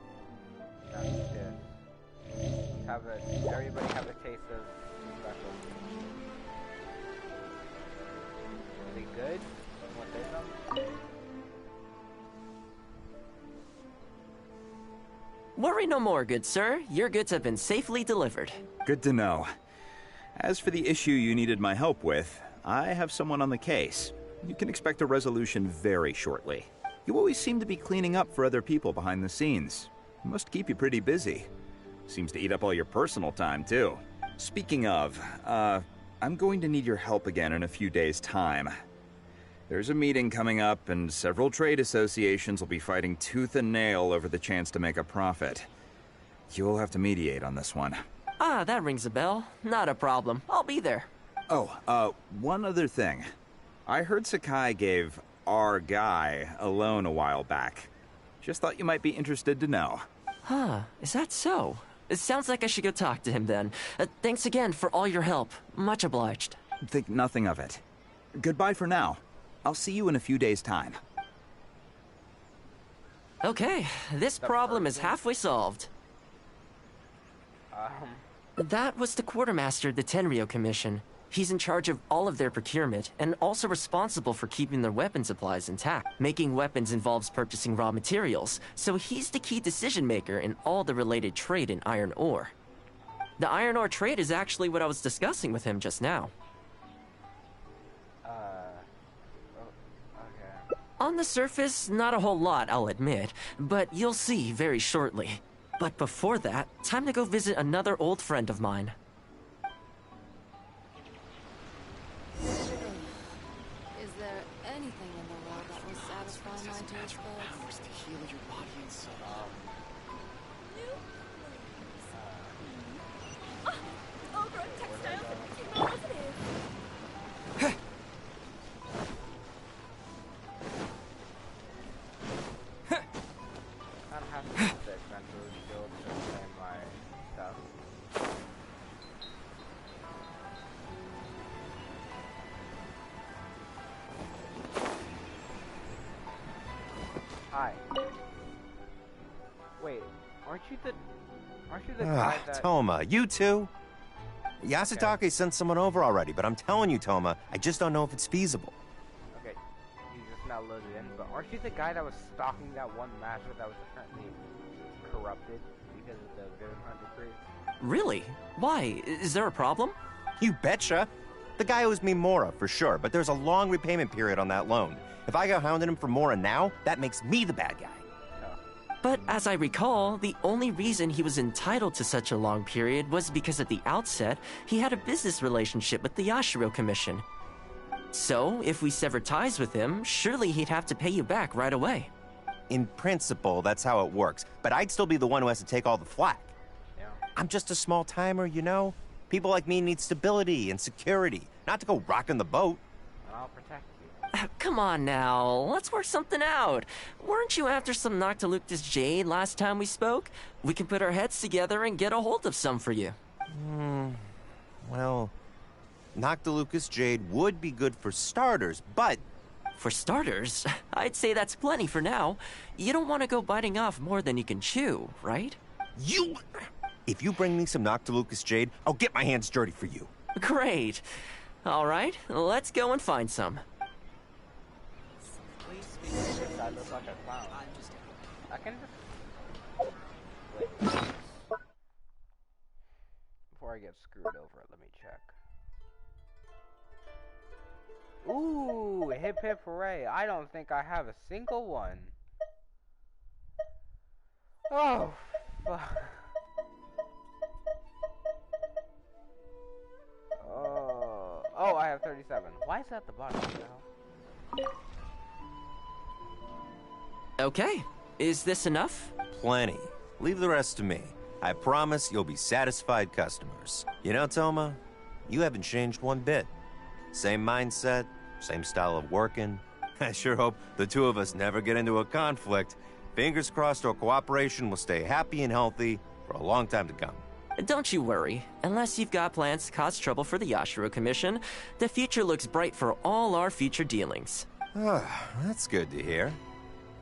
Now eat this. Everybody have a taste of special. Are they good? Want to say something?
Worry no more, good sir. Your goods have been safely delivered.
Good to know. As for the issue you needed my help with, I have someone on the case. You can expect a resolution very shortly. You always seem to be cleaning up for other people behind the scenes. It must keep you pretty busy. Seems to eat up all your personal time, too. Speaking of, I'm going to need your help again in a few days' time. There's a meeting coming up, and several trade associations will be fighting tooth and nail over the chance to make a profit. You'll have to mediate on this one.
Ah, that rings a bell. Not a problem. I'll be there.
Oh, one other thing. I heard Sakai gave our guy a loan a while back. Just thought you might be interested to know.
Huh, is that so? It sounds like I should go talk to him then. Thanks again for all your help. Much obliged.
Think nothing of it. Goodbye for now. I'll see you in a few days' time.
Okay, this problem is halfway solved. That was the quartermaster of the Tenryo Commission. He's in charge of all of their procurement and also responsible for keeping their weapon supplies intact. Making weapons involves purchasing raw materials, so he's the key decision maker in all the related trade in iron ore. The iron ore trade is actually what I was discussing with him just now.
Okay.
On the surface, not a whole lot, I'll admit, but you'll see very shortly. But before that, time to go visit another old friend of mine.
Is there anything in the world that will satisfy my taste buds?
To heal your body and soul.
Over textiles and consumer positives.
I don't have to use the expensive shield to claim my stuff. Hi. Wait, aren't you the guy that...
Thoma, you too? Yasutake sent someone over already, but I'm telling you, Thoma, I just don't know if it's feasible.
Okay, you just now loaded in, but aren't you the guy that was stalking that one master that was apparently corrupted because of the Vivid Hunt decree?
Really? Why? Is there a problem?
You betcha. The guy owes me Mora, for sure, but there's a long repayment period on that loan. If I go hounding him for Mora now, that makes me the bad guy.
But as I recall, the only reason he was entitled to such a long period was because at the outset, he had a business relationship with the Yashiro Commission. So, if we sever ties with him, surely he'd have to pay you back right away.
In principle, that's how it works, but I'd still be the one who has to take all the flack.
Yeah.
I'm just a small timer, you know? People like me need stability and security, not to go rocking the boat.
And I'll protect you.
Come on now, let's work something out. Weren't you after some Noctiluctus jade last time we spoke? We can put our heads together and get a hold of some for you.
Well, Noctilucus jade would be good for starters, but...
For starters, I'd say that's plenty for now. You don't want to go biting off more than you can chew, right?
You... If you bring me some Noctilucus jade, I'll get my hands dirty for you.
Great. All right, let's go and find some.
I look like a clown. I can just... Wait. Before I get screwed over, let me check. Ooh, hip hip hooray. I don't think I have a single one. Oh, fuck. Oh, I have 37. Why is that at the bottom now?
Okay, is this enough?
Plenty. Leave the rest to me. I promise you'll be satisfied customers. You know, Thoma, you haven't changed one bit. Same mindset, same style of working. I sure hope the two of us never get into a conflict. Fingers crossed our cooperation will stay happy and healthy for a long time to come.
Don't you worry. Unless you've got plans to cause trouble for the Yashiro Commission, the future looks bright for all our future dealings.
That's good to hear.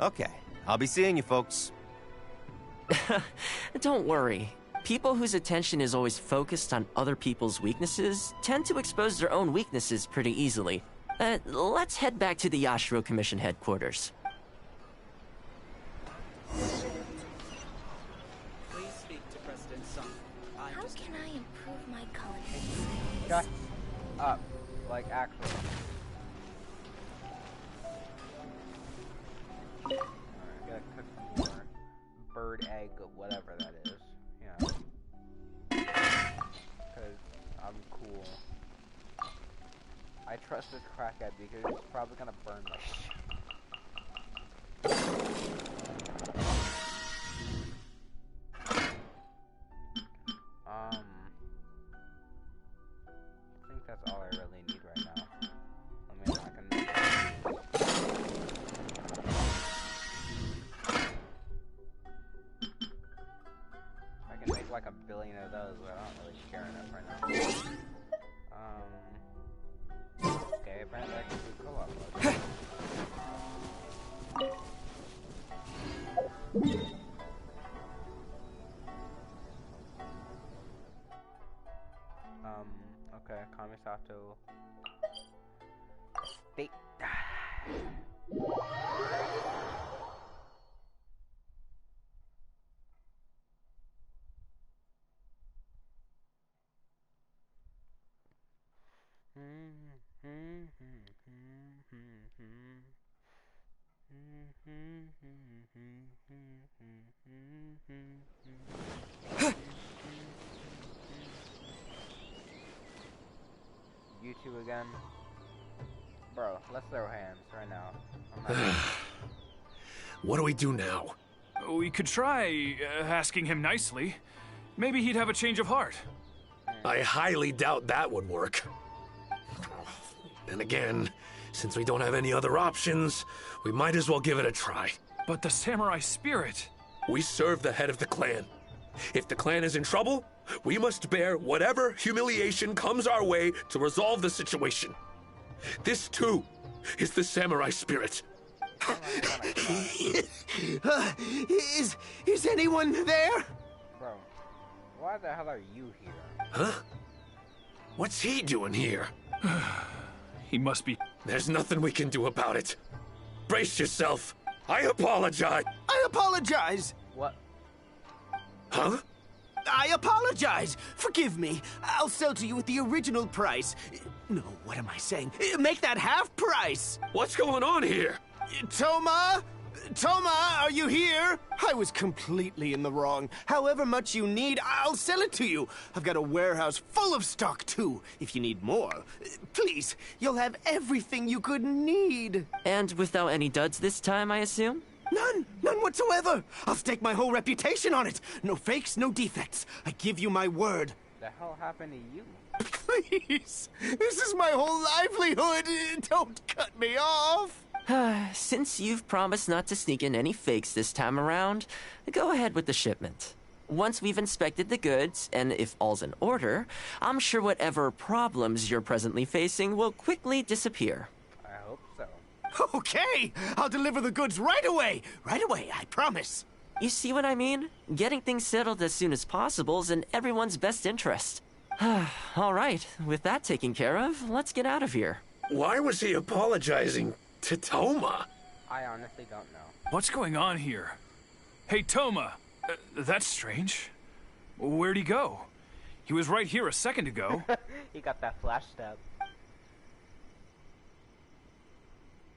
Okay, I'll be seeing you folks.
Don't worry. People whose attention is always focused on other people's weaknesses tend to expose their own weaknesses pretty easily. Let's head back to the Yashiro Commission headquarters.
Please speak to President Sun.
How can I improve my culinary
Shut up. Like, actually. Alright, gotta cook some more bird egg, whatever that is. Yeah. Because I'm cool. I trust this crackhead because he's probably gonna burn my shit. I think that's all I really need right now. I mean, I can... I can make like a billion of those, but I don't really care enough right now. Okay, apparently I can do co-op mode. Okay, Kamisato You two again? Bro, let's throw hands right now. I'm not
What do we do now?
We could try asking him nicely. Maybe he'd have a change of heart.
I highly doubt that would work. Then again, since we don't have any other options, we might as well give it a try.
But the samurai spirit...
We serve the head of the clan. If the clan is in trouble, we must bear whatever humiliation comes our way to resolve the situation. This, too, is the samurai spirit.
Is anyone there?
Bro, why the hell are you here?
Huh? What's he doing here?
He must be...
There's nothing we can do about it. Brace yourself. I apologize.
I apologize.
What?
Huh?
I apologize. Forgive me. I'll sell to you at the original price. No, what am I saying? Make that half price.
What's going on here?
Thoma? Thoma, are you here? I was completely in the wrong. However much you need, I'll sell it to you. I've got a warehouse full of stock, too. If you need more, please, you'll have everything you could need.
And without any duds this time, I assume?
None whatsoever. I'll stake my whole reputation on it. No fakes, no defects. I give you my word.
The hell happened to you?
Please, this is my whole livelihood. Don't cut me off.
Since you've promised not to sneak in any fakes this time around, go ahead with the shipment. Once we've inspected the goods, and if all's in order, I'm sure whatever problems you're presently facing will quickly disappear.
I hope so.
Okay, I'll deliver the goods right away. Right away, I promise.
You see what I mean? Getting things settled as soon as possible is in everyone's best interest. All right, with that taken care of, let's get out of here.
Why was he apologizing to Thoma?
I honestly don't know.
What's going on here? Hey, Thoma. That's strange. Where'd he go? He was right here a second ago.
He got that flash step.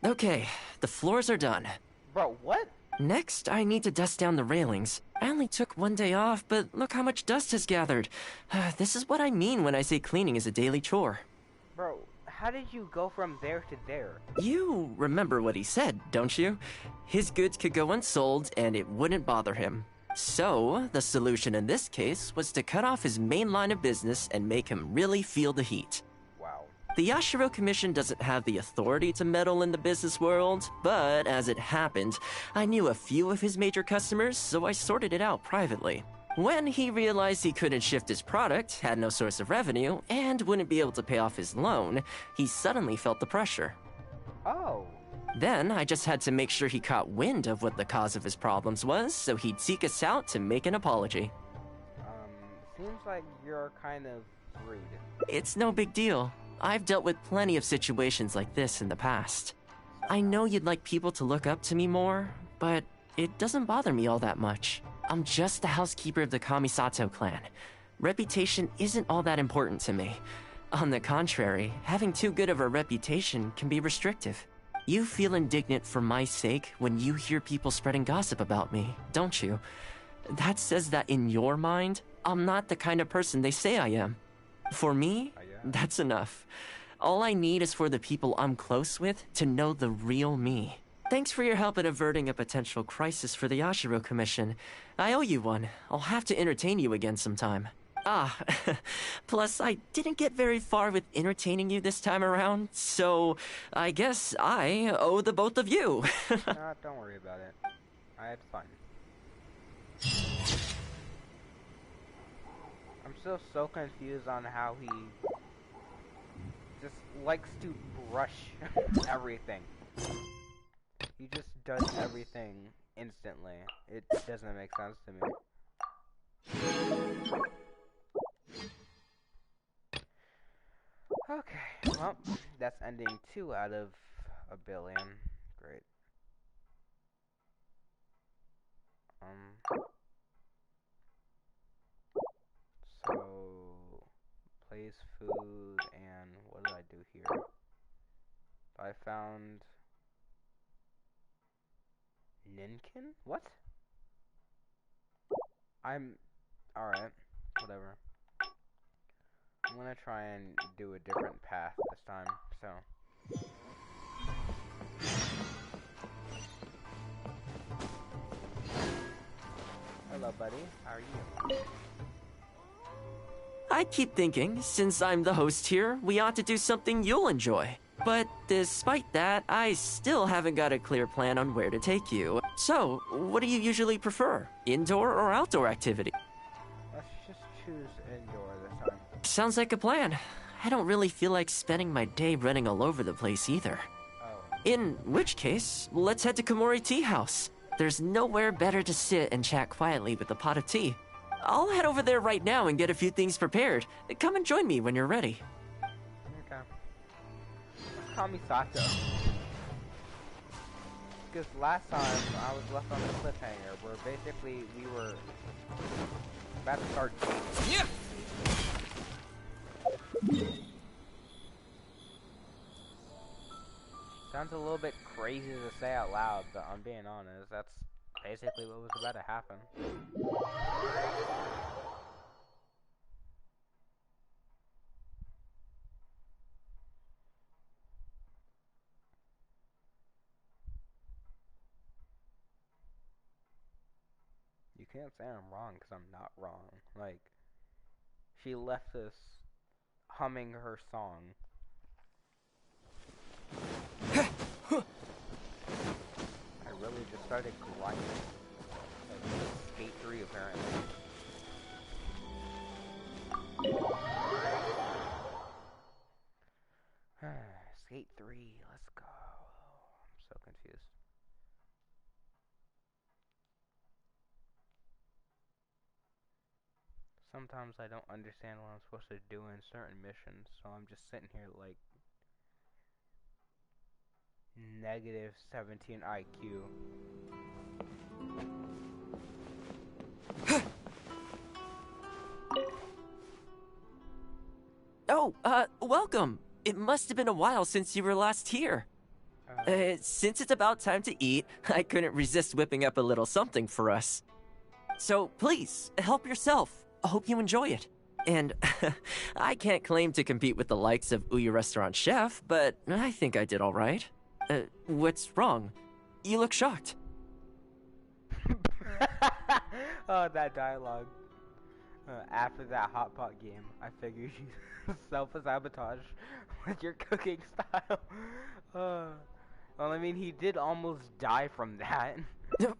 Okay, the floors are done.
Bro, what?
Next, I need to dust down the railings. I only took one day off, but look how much dust has gathered. This is what I mean when I say cleaning is a daily chore.
Bro, how did you go from there to there?
You remember what he said, don't you? His goods could go unsold and it wouldn't bother him. So, the solution in this case was to cut off his main line of business and make him really feel the heat.
Wow.
The Yashiro Commission doesn't have the authority to meddle in the business world, but as it happened, I knew a few of his major customers, so I sorted it out privately. When he realized he couldn't shift his product, had no source of revenue, and wouldn't be able to pay off his loan, he suddenly felt the pressure.
Oh.
Then I just had to make sure he caught wind of what the cause of his problems was, so he'd seek us out to make an apology.
Seems like you're kind of rude.
It's no big deal. I've dealt with plenty of situations like this in the past. I know you'd like people to look up to me more, but it doesn't bother me all that much. I'm just the housekeeper of the Kamisato clan. Reputation isn't all that important to me. On the contrary, having too good of a reputation can be restrictive. You feel indignant for my sake when you hear people spreading gossip about me, don't you? That says that in your mind, I'm not the kind of person they say I am. For me, that's enough. All I need is for the people I'm close with to know the real me. Thanks for your help in averting a potential crisis for the Yashiro Commission. I owe you one. I'll have to entertain you again sometime. Plus I didn't get very far with entertaining you this time around, so I guess I owe the both of you.
Don't worry about it. I had fun. I'm still so confused on how he just likes to brush everything. He just does everything instantly. It doesn't make sense to me. Okay, well, that's ending 2 out of a billion. Great. So, place food, and what did I do here? I found Ninkin? What? Alright, whatever. I'm gonna try and do a different path this time, so. Hello, buddy. How are you?
I keep thinking, since I'm the host here, we ought to do something you'll enjoy. But despite that, I still haven't got a clear plan on where to take you. So, what do you usually prefer? Indoor or outdoor activity?
Let's just choose indoor this time.
Sounds like a plan. I don't really feel like spending my day running all over the place either.
Oh.
In which case, let's head to Komori Tea House. There's nowhere better to sit and chat quietly with a pot of tea. I'll head over there right now and get a few things prepared. Come and join me when you're ready.
Okay. Let's call me Sato. Because last time I was left on the cliffhanger where basically we were about to start dating.
Yeah.
Sounds a little bit crazy to say out loud, but I'm being honest, that's basically what was about to happen. You can't say I'm wrong because I'm not wrong. Like, she left us humming her song. I really just started grinding. Like, Skate 3 apparently. Skate 3, let's go. I'm so confused. Sometimes I don't understand what I'm supposed to do in certain missions, so I'm just sitting here like negative 17 IQ.
Oh, welcome. It must have been a while since you were last here. Since it's about time to eat, I couldn't resist whipping up a little something for us. So please, help yourself. I hope you enjoy it. And I can't claim to compete with the likes of Ouya Restaurant Chef, but I think I did all right. What's wrong? You look shocked.
Oh, that dialogue. After that hot pot game, I figured you self-sabotage with your cooking style. Well, I mean, he did almost die from that.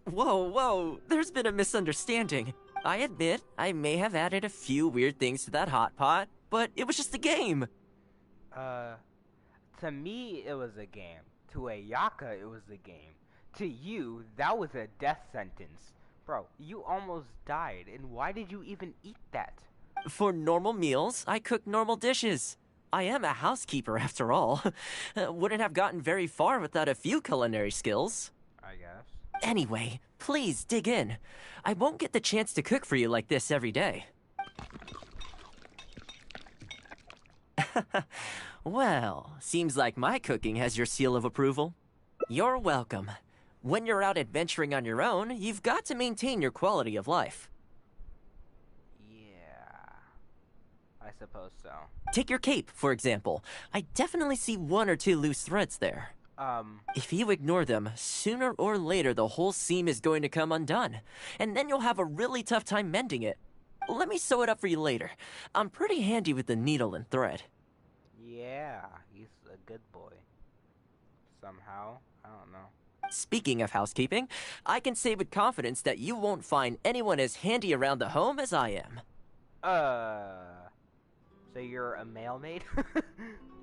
Whoa, there's been a misunderstanding. I admit, I may have added a few weird things to that hot pot, but it was just a game.
To me, it was a game. To Ayaka, it was a game. To you, that was a death sentence. Bro, you almost died, and why did you even eat that?
For normal meals, I cook normal dishes. I am a housekeeper, after all. Wouldn't have gotten very far without a few culinary skills.
I guess.
Anyway, please dig in. I won't get the chance to cook for you like this every day. Well, seems like my cooking has your seal of approval. You're welcome. When you're out adventuring on your own, you've got to maintain your quality of life.
Yeah, I suppose so.
Take your cape, for example. I definitely see one or two loose threads there. If you ignore them, sooner or later the whole seam is going to come undone, and then you'll have a really tough time mending it. Let me sew it up for you later. I'm pretty handy with the needle and thread.
Yeah, he's a good boy. Somehow, I don't know.
Speaking of housekeeping, I can say with confidence that you won't find anyone as handy around the home as I am.
So you're a male maid?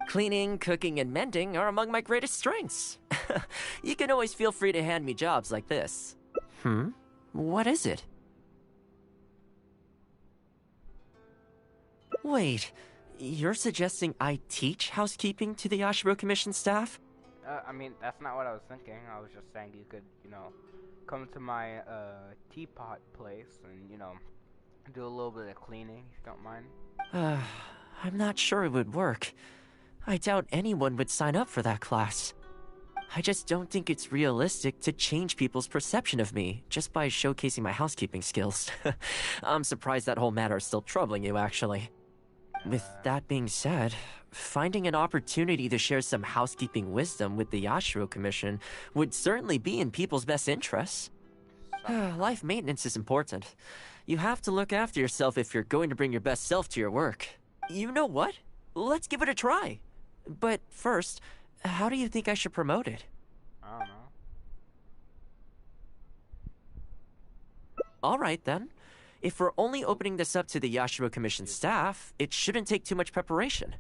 Cleaning, cooking, and mending are among my greatest strengths. You can always feel free to hand me jobs like this. What is it? Wait, you're suggesting I teach housekeeping to the Yashiro Commission staff?
I mean, that's not what I was thinking. I was just saying you could, come to my, teapot place and, do a little bit of cleaning, if you don't mind.
I'm not sure it would work. I doubt anyone would sign up for that class. I just don't think it's realistic to change people's perception of me just by showcasing my housekeeping skills. I'm surprised that whole matter is still troubling you, actually. With that being said, finding an opportunity to share some housekeeping wisdom with the Yashiro Commission would certainly be in people's best interests. Life maintenance is important. You have to look after yourself if you're going to bring your best self to your work. You know what? Let's give it a try. But first, how do you think I should promote it?
I don't know.
All right, then. If we're only opening this up to the Yashiro Commission staff, it shouldn't take too much preparation.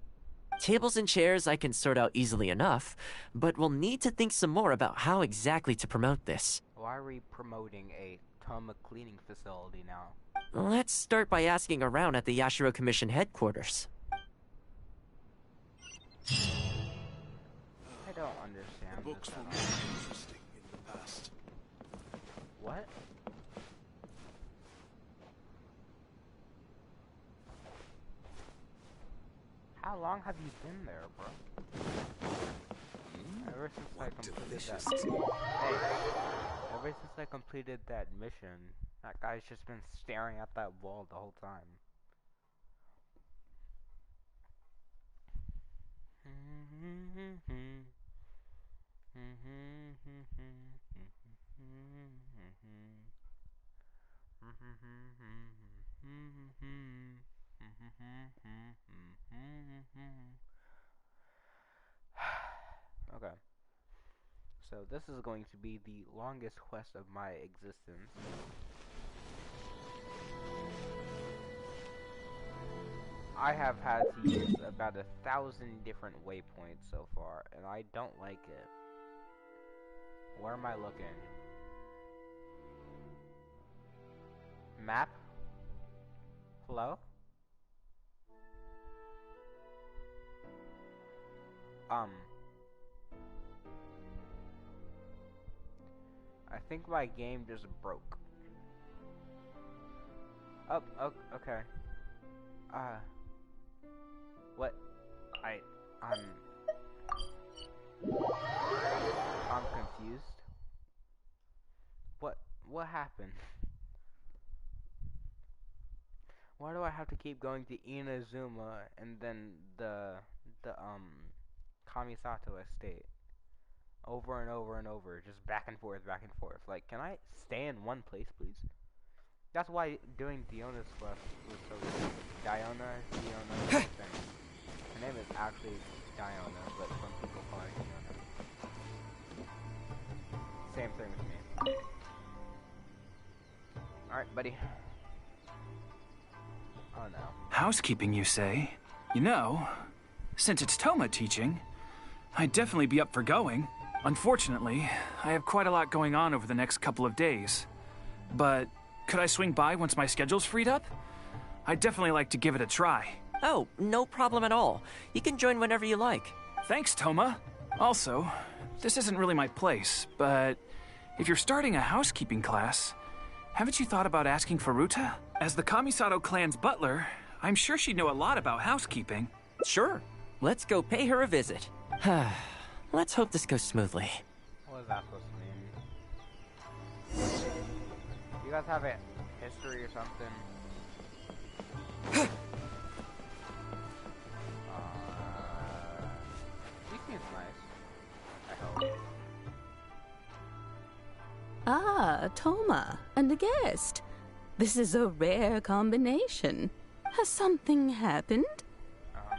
Tables and chairs I can sort out easily enough, but we'll need to think some more about how exactly to promote this.
Why are we promoting a thoma cleaning facility now?
Let's start by asking around at the Yashiro Commission headquarters.
I don't understand.
Books
this
were
at
more
all.
interesting in the past.
What? How long have you been there, bro? Ever since I completed that. Hey, ever since I completed that mission, that guy's just been staring at that wall the whole time. Okay. So this is going to be the longest quest of my existence. I have had to use about 1,000 different waypoints so far, and I don't like it. Where am I looking? Map? Hello? I think my game just broke. Oh, okay. What? I'm confused. What happened? Why do I have to keep going to Inazuma and then the Kamisato estate? Over and over and over, just back and forth, back and forth. Like, can I stay in one place, please? That's why doing Diona's quest was so good. Diona, thing. Her name is actually Diona, but some people call her Diona. Same thing with me. Alright, buddy. Oh no.
Housekeeping, you say? You know, since it's Thoma teaching, I'd definitely be up for going. Unfortunately, I have quite a lot going on over the next couple of days. But could I swing by once my schedule's freed up? I'd definitely like to give it a try.
Oh, no problem at all. You can join whenever you like.
Thanks, Thoma. Also, this isn't really my place, but if you're starting a housekeeping class, haven't you thought about asking Furuta? As the Kamisato clan's butler, I'm sure she'd know a lot about housekeeping.
Sure. Let's go pay her a visit. Let's hope this goes smoothly.
What is that supposed to mean? You guys have a history or something? He seems nice. I hope.
Ah, Thoma, and a guest. This is a rare combination. Has something happened?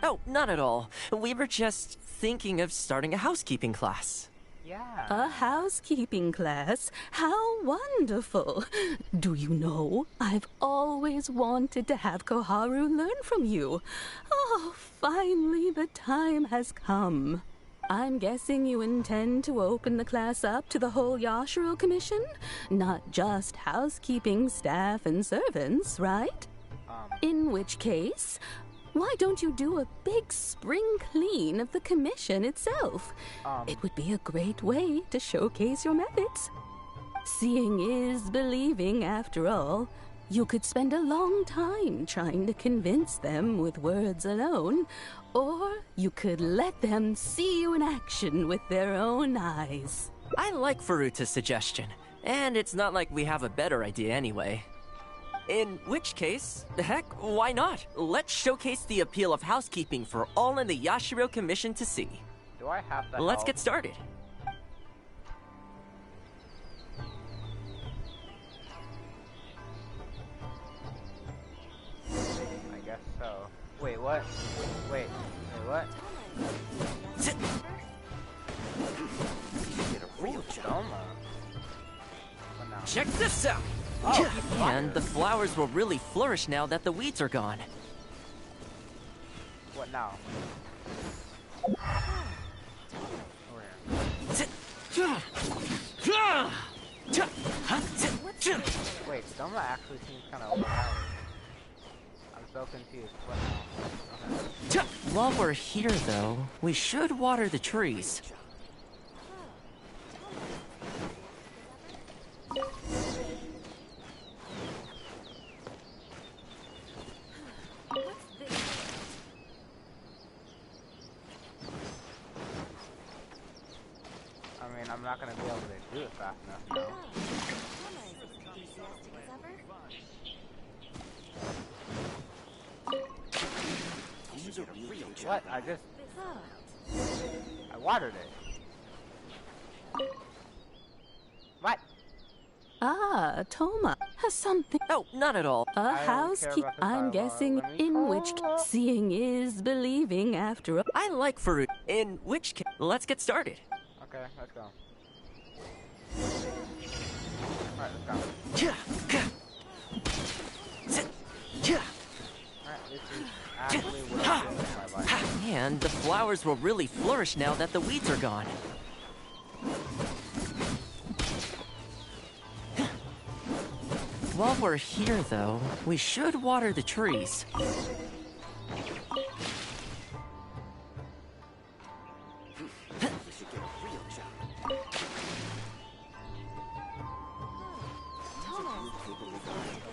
Oh, not at all. We were just thinking of starting a housekeeping class.
Yeah.
A housekeeping class? How wonderful! Do you know, I've always wanted to have Koharu learn from you. Oh, finally the time has come. I'm guessing you intend to open the class up to the whole Yashiro Commission? Not just housekeeping staff and servants, right? In which case, why don't you do a big spring clean of the commission itself? It would be a great way to showcase your methods. Seeing is believing, after all. You could spend a long time trying to convince them with words alone, or you could let them see you in action with their own eyes.
I like Faruta's suggestion, and it's not like we have a better idea anyway. In which case, heck, why not? Let's showcase the appeal of housekeeping for all in the Yashiro Commission to see.
Do I have to
Let's
help?
get started.
I guess so. Wait, what? Wait, what? Ooh, thoma. What now?
Check this out!
Oh,
And the flowers will really flourish now that the weeds are gone.
What now? Wait, thoma actually seems kind of overpowered. I'm so confused. What now? Okay.
While we're here, though, we should water the trees.
I mean, I'm not gonna be able to do it fast enough now. What? I watered it. What?
Ah, Thoma has something.
Oh, not at all.
A
I don't care
housekeep.
about the
I'm
dialogue.
guessing
Let me
in which
call.
seeing is believing after all.
I like Farut. In which case, let's get started.
Okay, let's go. Alright, let's go. Alright, this is actually what I'm doing with my life.
And the flowers will really flourish now that the weeds are gone. While we're here, though, we should water the trees.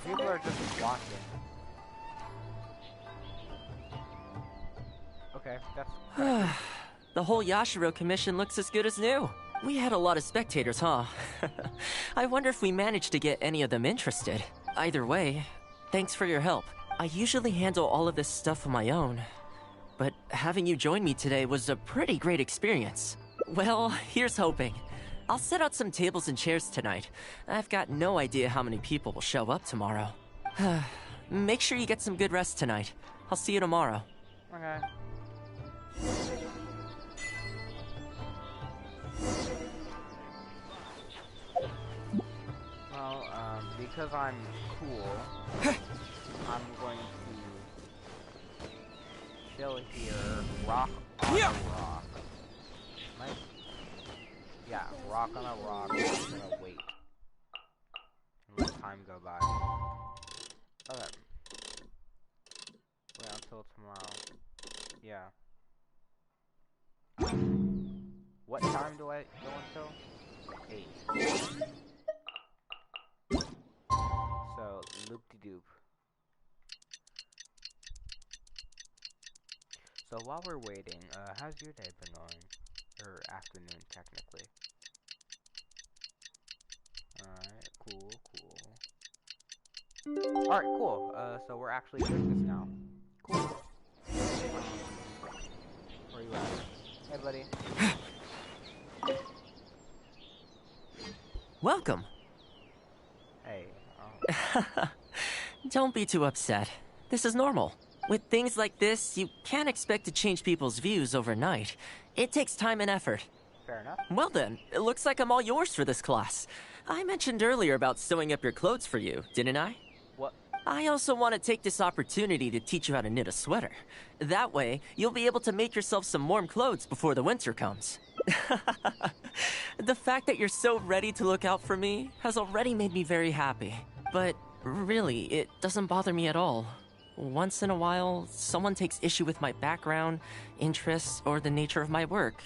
People are just watching. Okay, that's...
The whole Yashiro Commission looks as good as new. We had a lot of spectators, huh? I wonder if we managed to get any of them interested. Either way, thanks for your help. I usually handle all of this stuff on my own, but having you join me today was a pretty great experience. Well, here's hoping. I'll set out some tables and chairs tonight. I've got no idea how many people will show up tomorrow. Make sure you get some good rest tonight. I'll see you tomorrow.
Okay. Well, because I'm cool, I'm going to chill here, rock on a rock. Nice. Yeah, rock on a rock, I'm gonna wait. And let time go by. Okay. Wait until tomorrow. Yeah. What time do I go until? 8. So, loop-de-doop. So while we're waiting, how's your day been going? Or afternoon, technically. Alright, cool. Alright, cool. So we're actually doing this now. Cool. Where you at? Hey, buddy.
Welcome.
Hey.
Don't be too upset. This is normal. With things like this, you can't expect to change people's views overnight. It takes time and effort.
Fair enough.
Well then, it looks like I'm all yours for this class. I mentioned earlier about sewing up your clothes for you, didn't I?
What?
I also want to take this opportunity to teach you how to knit a sweater. That way, you'll be able to make yourself some warm clothes before the winter comes. The fact that you're so ready to look out for me has already made me very happy. But really, it doesn't bother me at all. Once in a while, someone takes issue with my background, interests, or the nature of my work.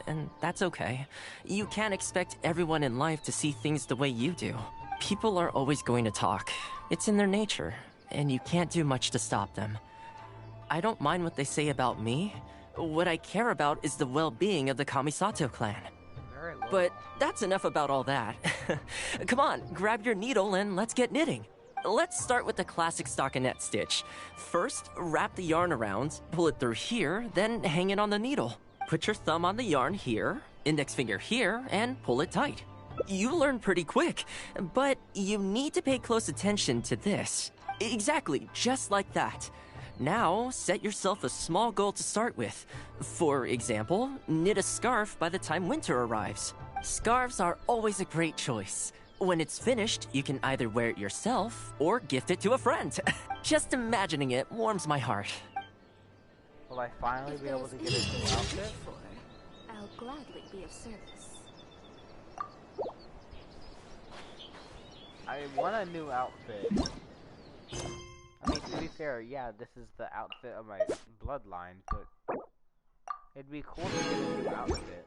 And that's okay. You can't expect everyone in life to see things the way you do. People are always going to talk. It's in their nature, and you can't do much to stop them. I don't mind what they say about me. What I care about is the well-being of the Kamisato clan. But that's enough about all that. Come on, grab your needle and let's get knitting. Let's start with the classic stockinette stitch. First, wrap the yarn around, pull it through here, then hang it on the needle. Put your thumb on the yarn here, index finger here, and pull it tight. You learn pretty quick, but you need to pay close attention to this. Exactly, just like that. Now, set yourself a small goal to start with. For example, knit a scarf by the time winter arrives. Scarves are always a great choice. When it's finished, you can either wear it yourself or gift it to a friend. Just imagining it warms my heart.
Will I finally be able to get a new outfit?
I'll gladly be of service.
I want a new outfit. I mean, to be fair, yeah, this is the outfit of my bloodline, but it'd be cool to get a new outfit.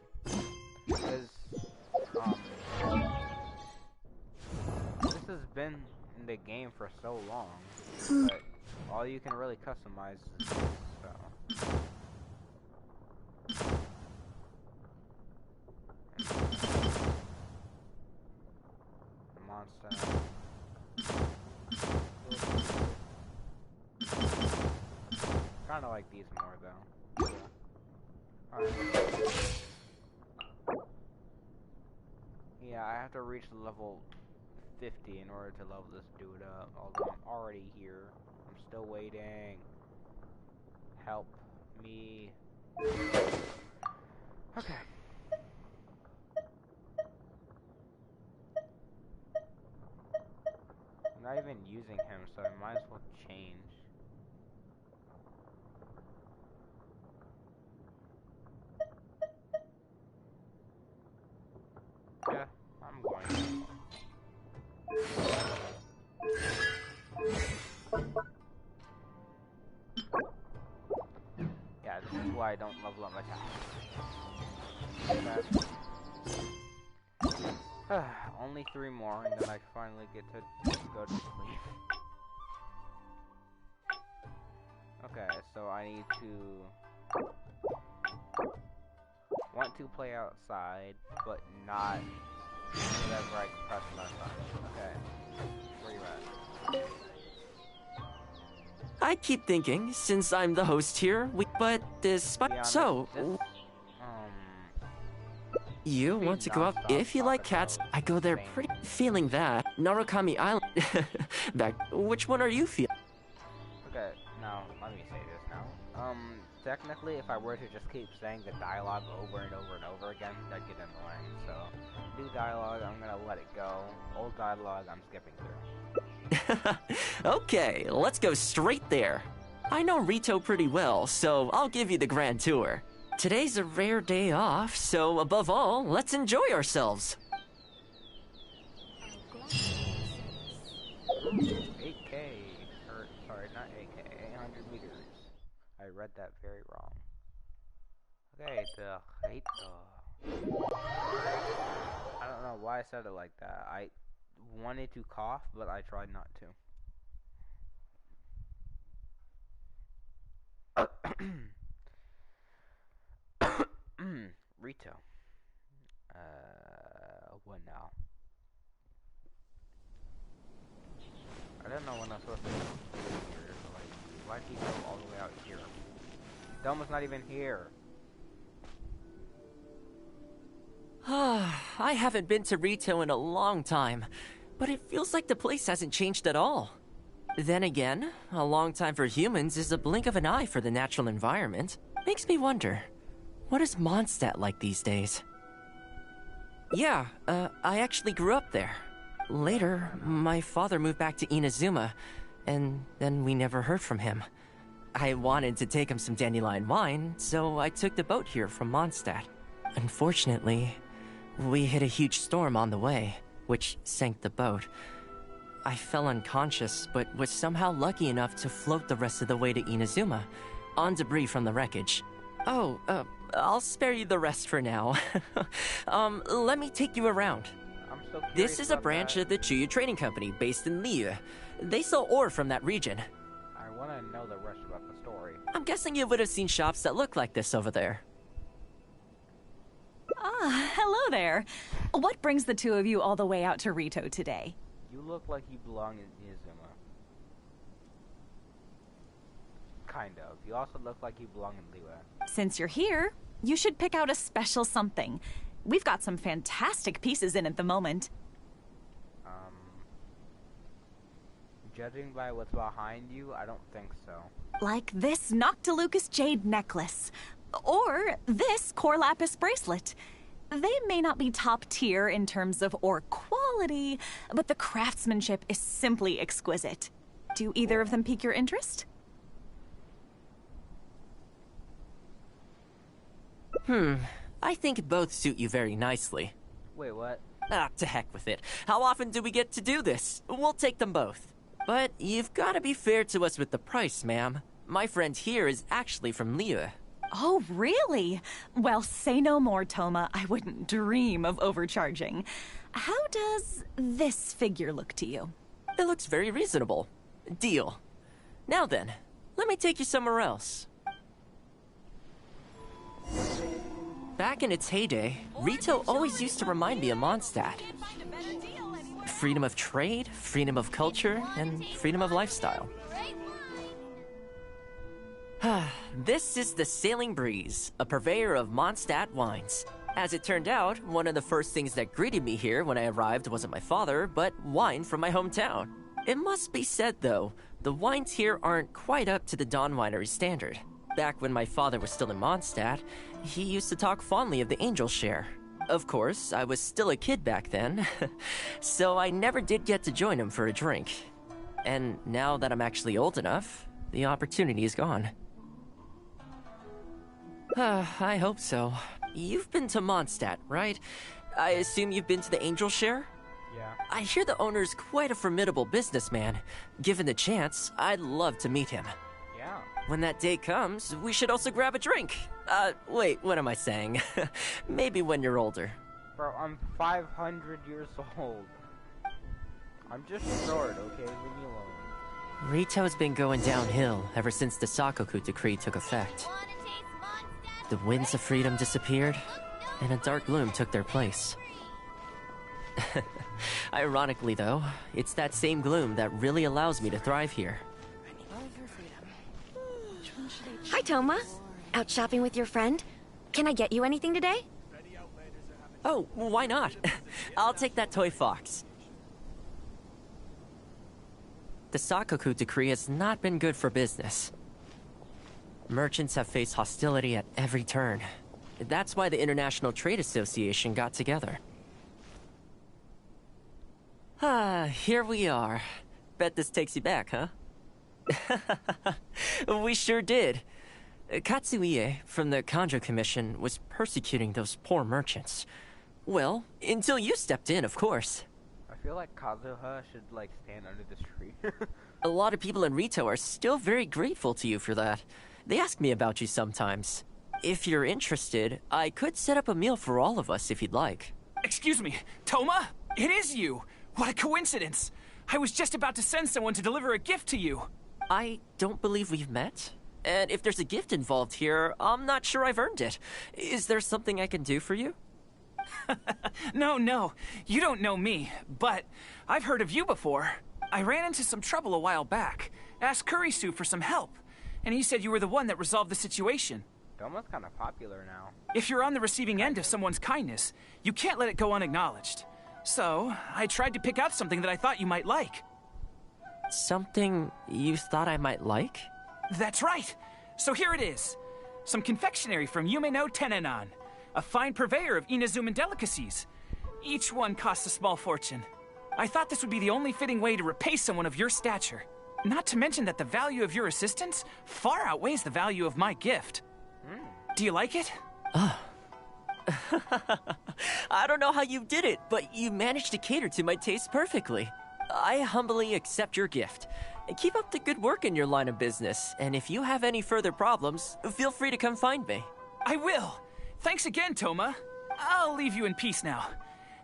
Because, this has been in the game for so long, but all you can really customize is this, so. Monster. Kinda like these more though. Yeah, I have to reach level 50 in order to level this dude up, although I'm already here. I'm still waiting. Help me. Okay. I'm not even using him, so I might as well change. Yeah, I'm going to. Yeah, this is why I don't level up my town. Only 3 more, and then I finally get to go to sleep. Okay, so I need to want to play outside, but not whenever I press my button. Okay, where you at?
I keep thinking, since I'm the host here, but so... You want to go up? If you like cats, I go there pretty... Feeling that. Narukami Island... Back... Which one are you feeling?
Okay, now, let me say this now. Technically, if I were to just keep saying the dialogue over and over and over again, that'd get annoying, so... New dialogue, I'm gonna let it go. Old dialogue, I'm skipping through.
Okay, let's go straight there. I know Rito pretty well, so I'll give you the grand tour. Today's a rare day off, so above all, let's enjoy ourselves.
8K, or sorry, not 8K, 800 meters. I read that very wrong. Okay, I don't know why I said it like that. I wanted to cough, but I tried not to. Rito. What now? I don't know when I'm supposed to go here. Like, why did he go all the way out here? Thoma's not even here.
I haven't been to Rito in a long time, but it feels like the place hasn't changed at all. Then again, a long time for humans is a blink of an eye for the natural environment. Makes me wonder, what is Mondstadt like these days? Yeah, I actually grew up there. Later, my father moved back to Inazuma, and then we never heard from him. I wanted to take him some dandelion wine, so I took the boat here from Mondstadt. Unfortunately, we hit a huge storm on the way, which sank the boat. I fell unconscious, but was somehow lucky enough to float the rest of the way to Inazuma, on debris from the wreckage. Oh, I'll spare you the rest for now. Let me take you around.
I'm so curious
This is a
about
branch
that.
of the Chuyu Trading Company based in Liu. They sell ore from that region.
I want to know the rest about the story.
I'm guessing you would have seen shops that look like this over there.
Ah, hello there. What brings the two of you all the way out to Rito today?
You look like you belong in Inazuma. Kind of. You also look like you belong in Liwa.
Since you're here, you should pick out a special something. We've got some fantastic pieces in at the moment.
Judging by what's behind you, I don't think so.
Like this Noctilucus jade necklace. Or this Core Lapis bracelet. They may not be top tier in terms of ore quality, but the craftsmanship is simply exquisite. Do either of them pique your interest?
I think both suit you very nicely.
Wait, what?
Ah, to heck with it. How often do we get to do this? We'll take them both. But you've got to be fair to us with the price, ma'am. My friend here is actually from Liu.
Oh, really? Well, say no more, Thoma. I wouldn't dream of overcharging. How does this figure look to you?
It looks very reasonable. Deal. Now then, let me take you somewhere else. Back in its heyday, Rito always used to remind me of Mondstadt. Freedom of trade, freedom of culture, and freedom of lifestyle. This is the Sailing Breeze, a purveyor of Mondstadt wines. As it turned out, one of the first things that greeted me here when I arrived wasn't my father, but wine from my hometown. It must be said, though, the wines here aren't quite up to the Dawn Winery standard. Back when my father was still in Mondstadt, he used to talk fondly of the Angel Share. Of course, I was still a kid back then, so I never did get to join him for a drink. And now that I'm actually old enough, the opportunity is gone. I hope so. You've been to Mondstadt, right? I assume you've been to the Angel Share?
Yeah.
I hear the owner's quite a formidable businessman. Given the chance, I'd love to meet him.
Yeah.
When that day comes, we should also grab a drink. Wait, what am I saying? Maybe when you're older.
Bro, I'm 500 years old. I'm just short, okay? Leave me alone.
Rito's been going downhill ever since the Sakoku decree took effect. The winds of freedom disappeared, and a dark gloom took their place. Ironically, though, it's that same gloom that really allows me to thrive here.
Hi, Thoma. Out shopping with your friend? Can I get you anything today?
Oh, why not? I'll take that toy fox. The Sakoku decree has not been good for business. Merchants have faced hostility at every turn. That's why the International Trade Association got together. Here we are. Bet this takes you back, huh? We sure did. Katsuie from the Kanjo Commission was persecuting those poor merchants. Well, until you stepped in, of course.
I feel like Kazuha should, like, stand under this tree.
A lot of people in Rito are still very grateful to you for that. They ask me about you sometimes. If you're interested, I could set up a meal for all of us if you'd like.
Excuse me, Thoma? It is you! What a coincidence! I was just about to send someone to deliver a gift to you.
I don't believe we've met. And if there's a gift involved here, I'm not sure I've earned it. Is there something I can do for you?
No, you don't know me, but I've heard of you before. I ran into some trouble a while back, asked Kurisu for some help, and he said you were the one that resolved the situation.
Thoma's kind of popular now.
If you're on the receiving end of someone's kindness, you can't let it go unacknowledged. So, I tried to pick out something that I thought you might like.
Something you thought I might like?
That's right! So here it is. Some confectionery from Yume no Tenenan, a fine purveyor of Inazuman delicacies. Each one costs a small fortune. I thought this would be the only fitting way to repay someone of your stature. Not to mention that the value of your assistance far outweighs the value of my gift. Do you like it?
I don't know how you did it, but you managed to cater to my taste perfectly. I humbly accept your gift. Keep up the good work in your line of business, and if you have any further problems, feel free to come find me.
I will. Thanks again, Thoma. I'll leave you in peace now.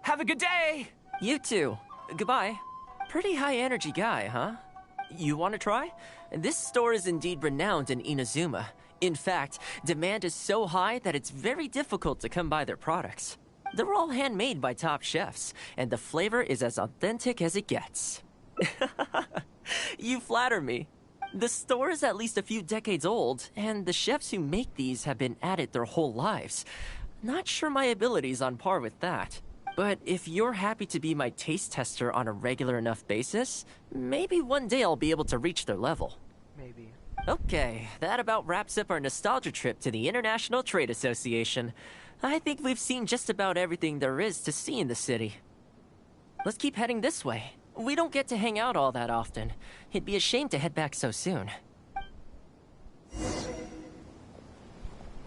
Have a good day!
You too. Goodbye. Pretty high energy guy, huh? You want to try? This store is indeed renowned in Inazuma. In fact, demand is so high that it's very difficult to come by their products. They're all handmade by top chefs, and the flavor is as authentic as it gets. You flatter me. The store is at least a few decades old, and the chefs who make these have been at it their whole lives. Not sure my ability's on par with that. But if you're happy to be my taste tester on a regular enough basis, maybe one day I'll be able to reach their level.
Maybe.
Okay, that about wraps up our nostalgia trip to the International Trade Association. I think we've seen just about everything there is to see in the city. Let's keep heading this way. We don't get to hang out all that often. It'd be a shame to head back so soon.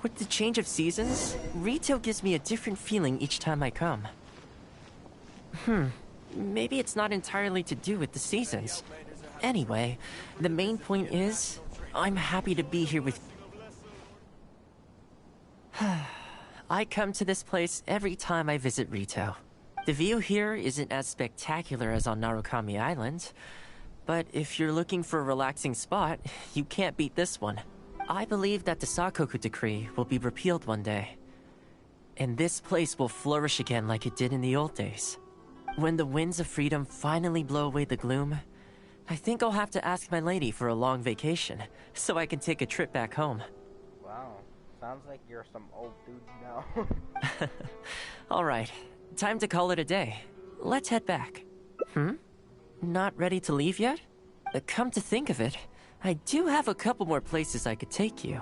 With the change of seasons, retail gives me a different feeling each time I come. Maybe it's not entirely to do with the seasons. Anyway, the main point is, I'm happy to be here with... I come to this place every time I visit Rito. The view here isn't as spectacular as on Narukami Island, but if you're looking for a relaxing spot, you can't beat this one. I believe that the Sakoku decree will be repealed one day, and this place will flourish again like it did in the old days. When the winds of freedom finally blow away the gloom, I think I'll have to ask my lady for a long vacation, so I can take a trip back home.
Wow, sounds like you're some old dude now.
Alright, time to call it a day. Let's head back. Not ready to leave yet? Come to think of it, I do have a couple more places I could take you.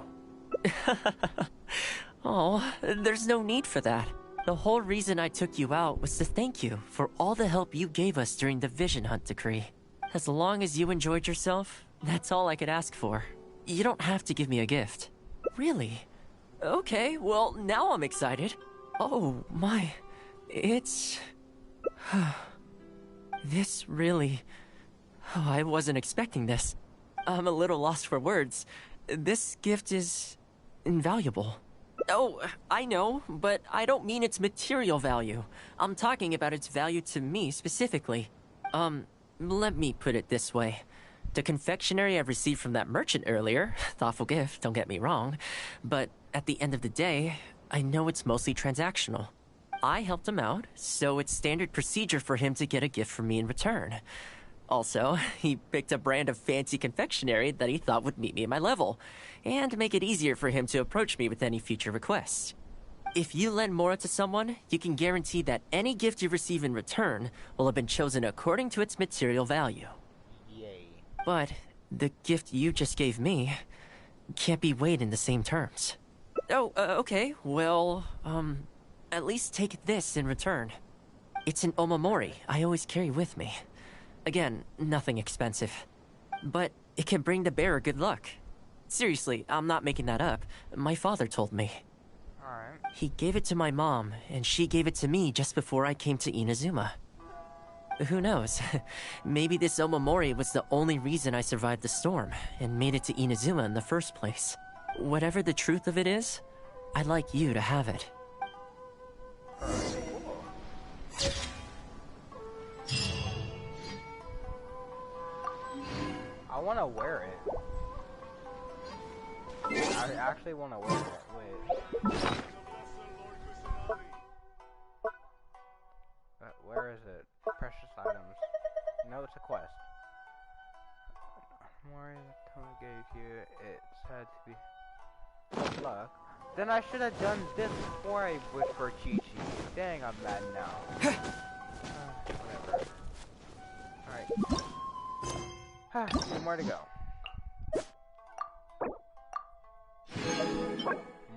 Oh, there's no need for that. The whole reason I took you out was to thank you for all the help you gave us during the Vision Hunt decree. As long as you enjoyed yourself, that's all I could ask for. You don't have to give me a gift. Really? Okay, well, now I'm excited. Oh, my. It's... This really... Oh, I wasn't expecting this. I'm a little lost for words. This gift is... invaluable. Oh, I know, but I don't mean its material value. I'm talking about its value to me specifically. Let me put it this way. The confectionery I received from that merchant earlier, thoughtful gift, don't get me wrong, but at the end of the day, I know it's mostly transactional. I helped him out, so it's standard procedure for him to get a gift from me in return. Also, he picked a brand of fancy confectionery that he thought would meet me at my level, and make it easier for him to approach me with any future requests. If you lend Mora to someone, you can guarantee that any gift you receive in return will have been chosen according to its material value.
Yay.
But the gift you just gave me can't be weighed in the same terms. Oh, okay, well, at least take this in return. It's an omamori I always carry with me. Again, nothing expensive. But it can bring the bearer good luck. Seriously, I'm not making that up. My father told me.
Alright.
He gave it to my mom, and she gave it to me just before I came to Inazuma. Who knows? Maybe this omamori was the only reason I survived the storm, and made it to Inazuma in the first place. Whatever the truth of it is, I'd like you to have it.
I want to wear it. I actually want to wear it. Wait. Where is it? Precious items. No, it's a quest. Where is it? Toma gave you. It had to be good luck. Then I should have done this before I wished for Chi-Chi. Dang, I'm mad now. Whatever. Alright. 2 more to go.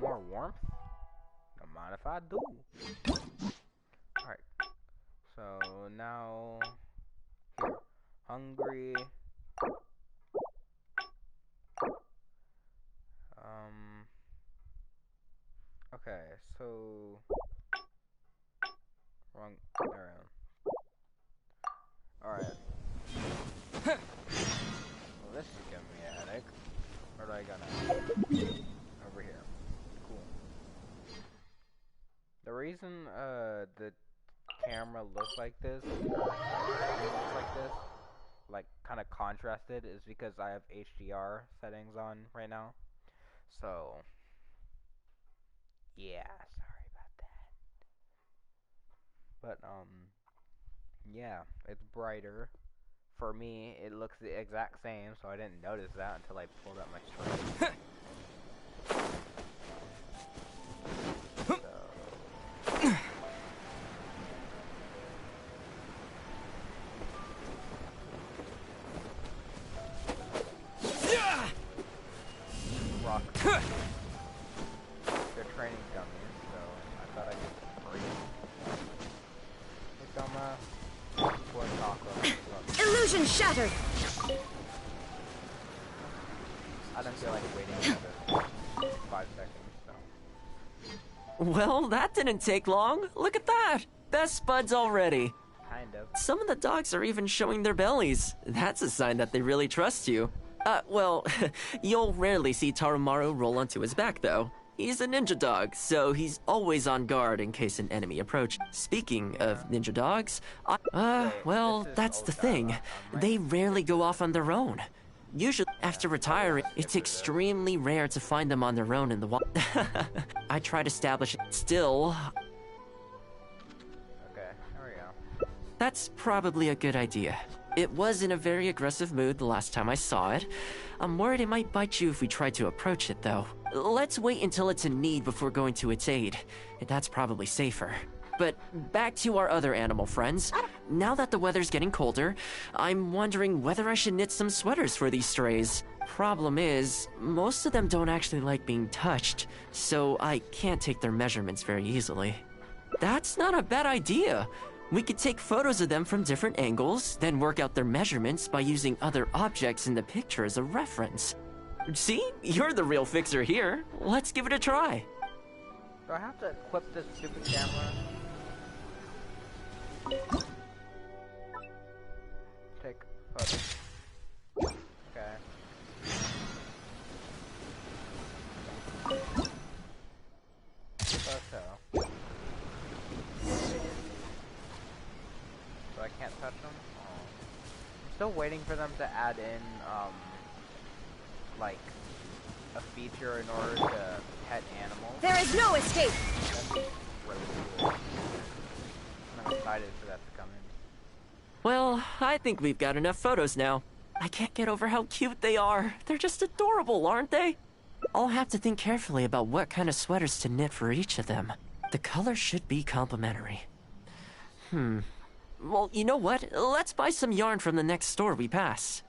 More warmth? Don't mind if I do. Alright. So now here. Hungry. Okay, so wrong there. Alright. Well, this is giving me a headache. Where do I go now? Over here. Cool. The reason the camera looks like this, like kind of contrasted, is because I have HDR settings on right now. So, yeah, sorry about that. But, yeah, it's brighter. For me, it looks the exact same, so I didn't notice that until I pulled up my screen. Rock. They're training dummies, so I thought I'd just free. Hey, Thoma. Before taco.
Illusion shattered!
I don't feel like waiting another 5 seconds, so.
Well, that didn't take long. Look at that. Best buds already.
Kind of.
Some of the dogs are even showing their bellies. That's a sign that they really trust you. Well, you'll rarely see Tarumaru roll onto his back, though. He's a ninja dog, so he's always on guard in case an enemy approaches. Speaking of ninja dogs, well, that's the thing. They rarely go off on their own. Usually, after retiring, it's extremely rare to find them on their own in the wild. I tried establishing. Still.
Okay, there we go.
That's probably a good idea. It was in a very aggressive mood the last time I saw it. I'm worried it might bite you if we try to approach it, though. Let's wait until it's in need before going to its aid. That's probably safer. But back to our other animal friends. Now that the weather's getting colder, I'm wondering whether I should knit some sweaters for these strays. Problem is, most of them don't actually like being touched, so I can't take their measurements very easily. That's not a bad idea. We could take photos of them from different angles, then work out their measurements by using other objects in the picture as a reference. See? You're the real fixer here. Let's give it a try.
Do I have to equip this stupid camera? Take photos. Okay. Photo. So I can't touch them? Oh. I'm still waiting for them to add in, like, a feature in order to pet animals.
There is no escape!
That'd be really cool. I'm excited for that to come in.
Well, I think we've got enough photos now. I can't get over how cute they are. They're just adorable, aren't they? I'll have to think carefully about what kind of sweaters to knit for each of them. The color should be complementary. Well, you know what? Let's buy some yarn from the next store we pass.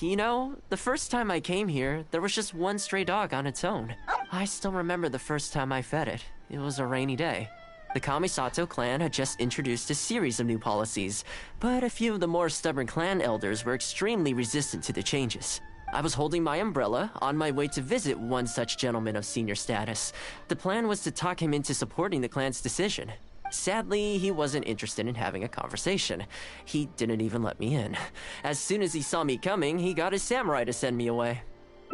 You know, the first time I came here, there was just one stray dog on its own. I still remember the first time I fed it. It was a rainy day. The Kamisato clan had just introduced a series of new policies, but a few of the more stubborn clan elders were extremely resistant to the changes. I was holding my umbrella, on my way to visit one such gentleman of senior status. The plan was to talk him into supporting the clan's decision. Sadly, he wasn't interested in having a conversation. He didn't even let me in. As soon as he saw me coming, he got his samurai to send me away.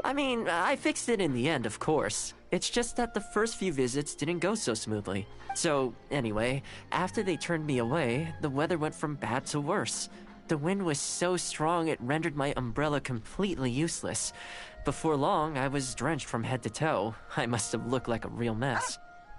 I mean, I fixed it in the end, of course. It's just that the first few visits didn't go so smoothly. So, anyway, after they turned me away, the weather went from bad to worse. The wind was so strong it rendered my umbrella completely useless. Before long, I was drenched from head to toe. I must have looked like a real mess.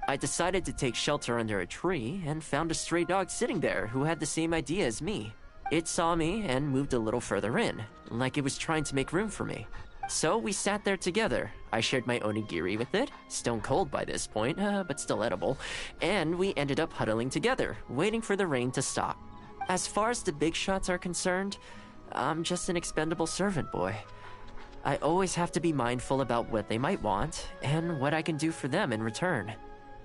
I decided to take shelter under a tree and found a stray dog sitting there who had the same idea as me. It saw me and moved a little further in, like it was trying to make room for me. So we sat there together. I shared my onigiri with it, stone cold by this point, but still edible, and we ended up huddling together, waiting for the rain to stop. As far as the big shots are concerned, I'm just an expendable servant boy. I always have to be mindful about what they might want and what I can do for them in return.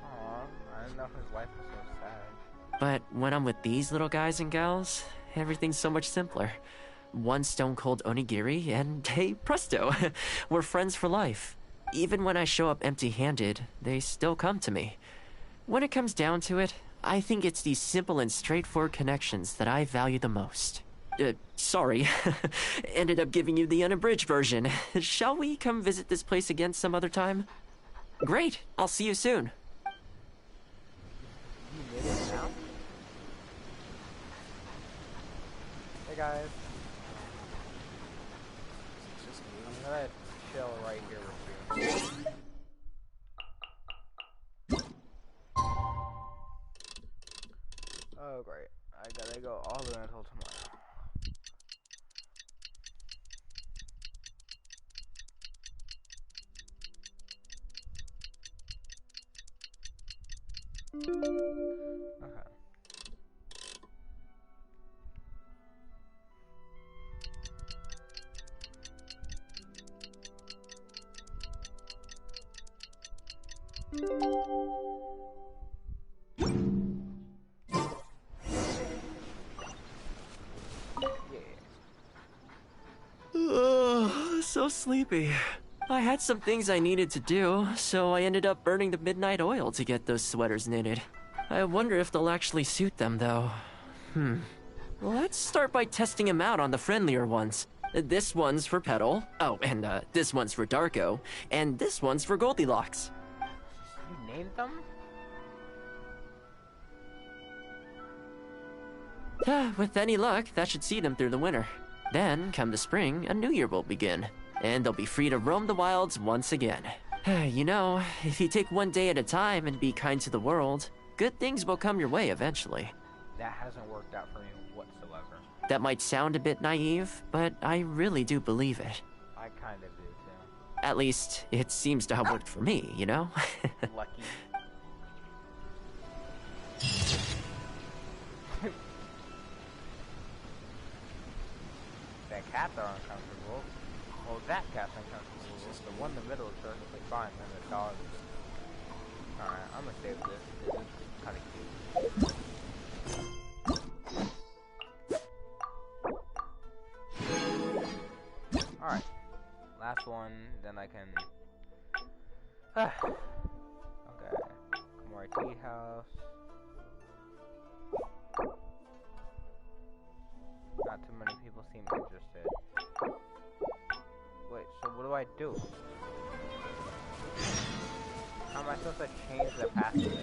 Aw, I didn't know his life was so sad.
But when I'm with these little guys and gals, everything's so much simpler. One stone-cold onigiri, and hey, presto, we're friends for life. Even when I show up empty-handed, they still come to me. When it comes down to it, I think it's these simple and straightforward connections that I value the most. Sorry. Ended up giving you the unabridged version. Shall we come visit this place again some other time? Great, I'll see you soon.
You did it now? guys? I'm gonna chill right here with you. Oh great, I gotta go all the way until tomorrow. Okay.
So sleepy. I had some things I needed to do, so I ended up burning the midnight oil to get those sweaters knitted. I wonder if they'll actually suit them, though. Let's start by testing them out on the friendlier ones. This one's for Petal. Oh, and this one's for Darko. And this one's for Goldilocks.
You named them?
With any luck, that should see them through the winter. Then, come the spring, a new year will begin. And they'll be free to roam the wilds once again. You know, if you take one day at a time and be kind to the world, good things will come your way eventually.
That hasn't worked out for me whatsoever.
That might sound a bit naive, but I really do believe it.
I kind of do too.
At least, it seems to have worked for me, you know?
Lucky. That cats are uncomfortable. Well, that cat's uncomfortable. The one in the middle is perfectly fine, and the dog is... Alright, I'm gonna save this. It's kinda cute. Alright. Last one, then I can... Okay. More tea house. Not too many people seem interested. Wait, so what do I do? How am I supposed to change the path to this? I'm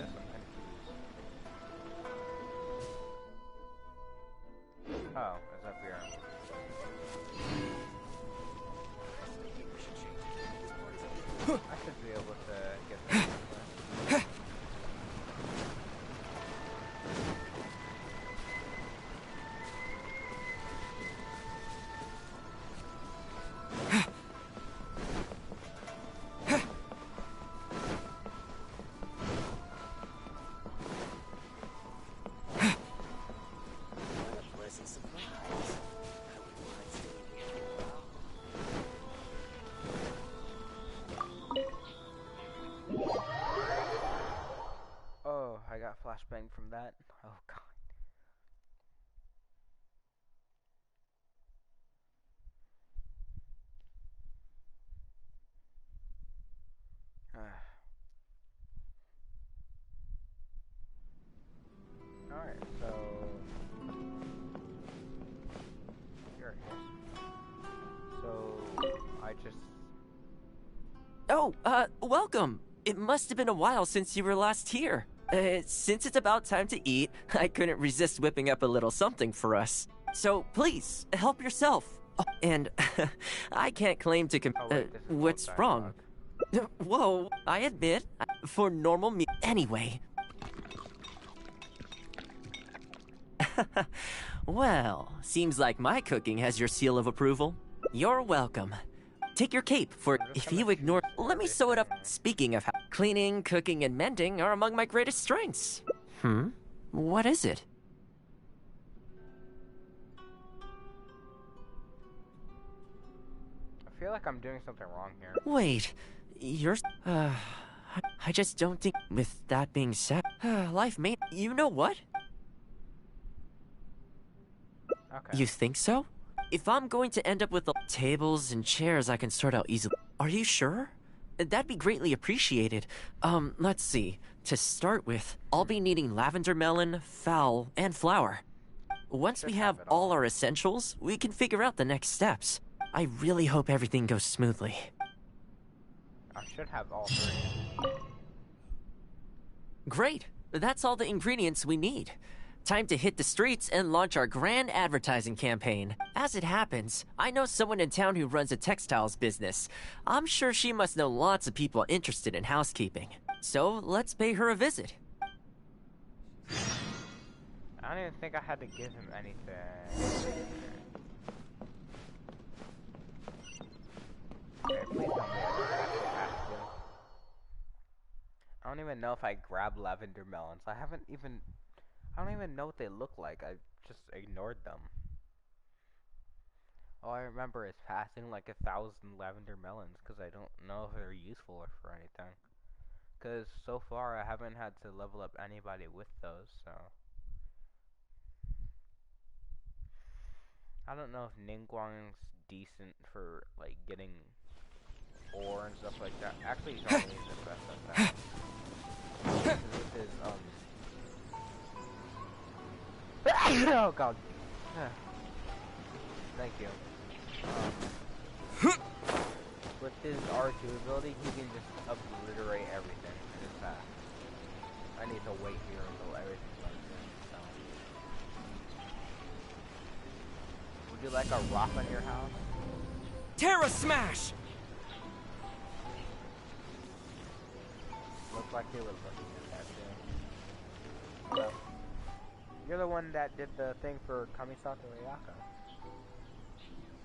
confused. Oh, it's up here. I should be able to get this. Oh, I got flashbang from that. Oh god. Alright, so here it is. So I just
Oh, welcome. It must have been a while since you were last here. Since it's about time to eat, I couldn't resist whipping up a little something for us. So please, help yourself. Oh, and I can't claim to what's wrong? Whoa, I admit, for normal me anyway. Well, seems like my cooking has your seal of approval. You're welcome. Take your cape, for if you ignore... Let me sew it up. Speaking of cleaning, cooking, and mending are among my greatest strengths. What is it?
I feel like I'm doing something wrong here.
Wait, you're... I just don't think... With that being said, life may... You know what?
Okay.
You think so? If I'm going to end up with the tables and chairs I can sort out easily... Are you sure? That'd be greatly appreciated. Let's see. To start with, I'll be needing lavender melon, fowl, and flour. Once we have all our essentials, we can figure out the next steps. I really hope everything goes smoothly.
I should have all three.
Great. That's all the ingredients we need. time to hit the streets and launch our grand advertising campaign. As it happens, I know someone in town who runs a textiles business. I'm sure she must know lots of people interested in housekeeping. So let's pay her a visit.
I don't even think I had to give him anything. Okay, please tell me I don't have to. I don't even know if I grabbed lavender melons. I don't even know what they look like. I just ignored them. All I remember is passing like 1,000 lavender melons because I don't know if they're useful or for anything. Because so far I haven't had to level up anybody with those, so. I don't know if Ningguang's decent for like getting ore and stuff like that. Actually, he's always the best at that. With his, oh god. Thank you. With his R2 ability, he can just obliterate everything in his path. I need to wait here until everything's like this, so. Would you like a rock on your house?
Terra Smash!
Looks like they were looking at that too. So, you're the one that did the thing for Kamisato Ryaka.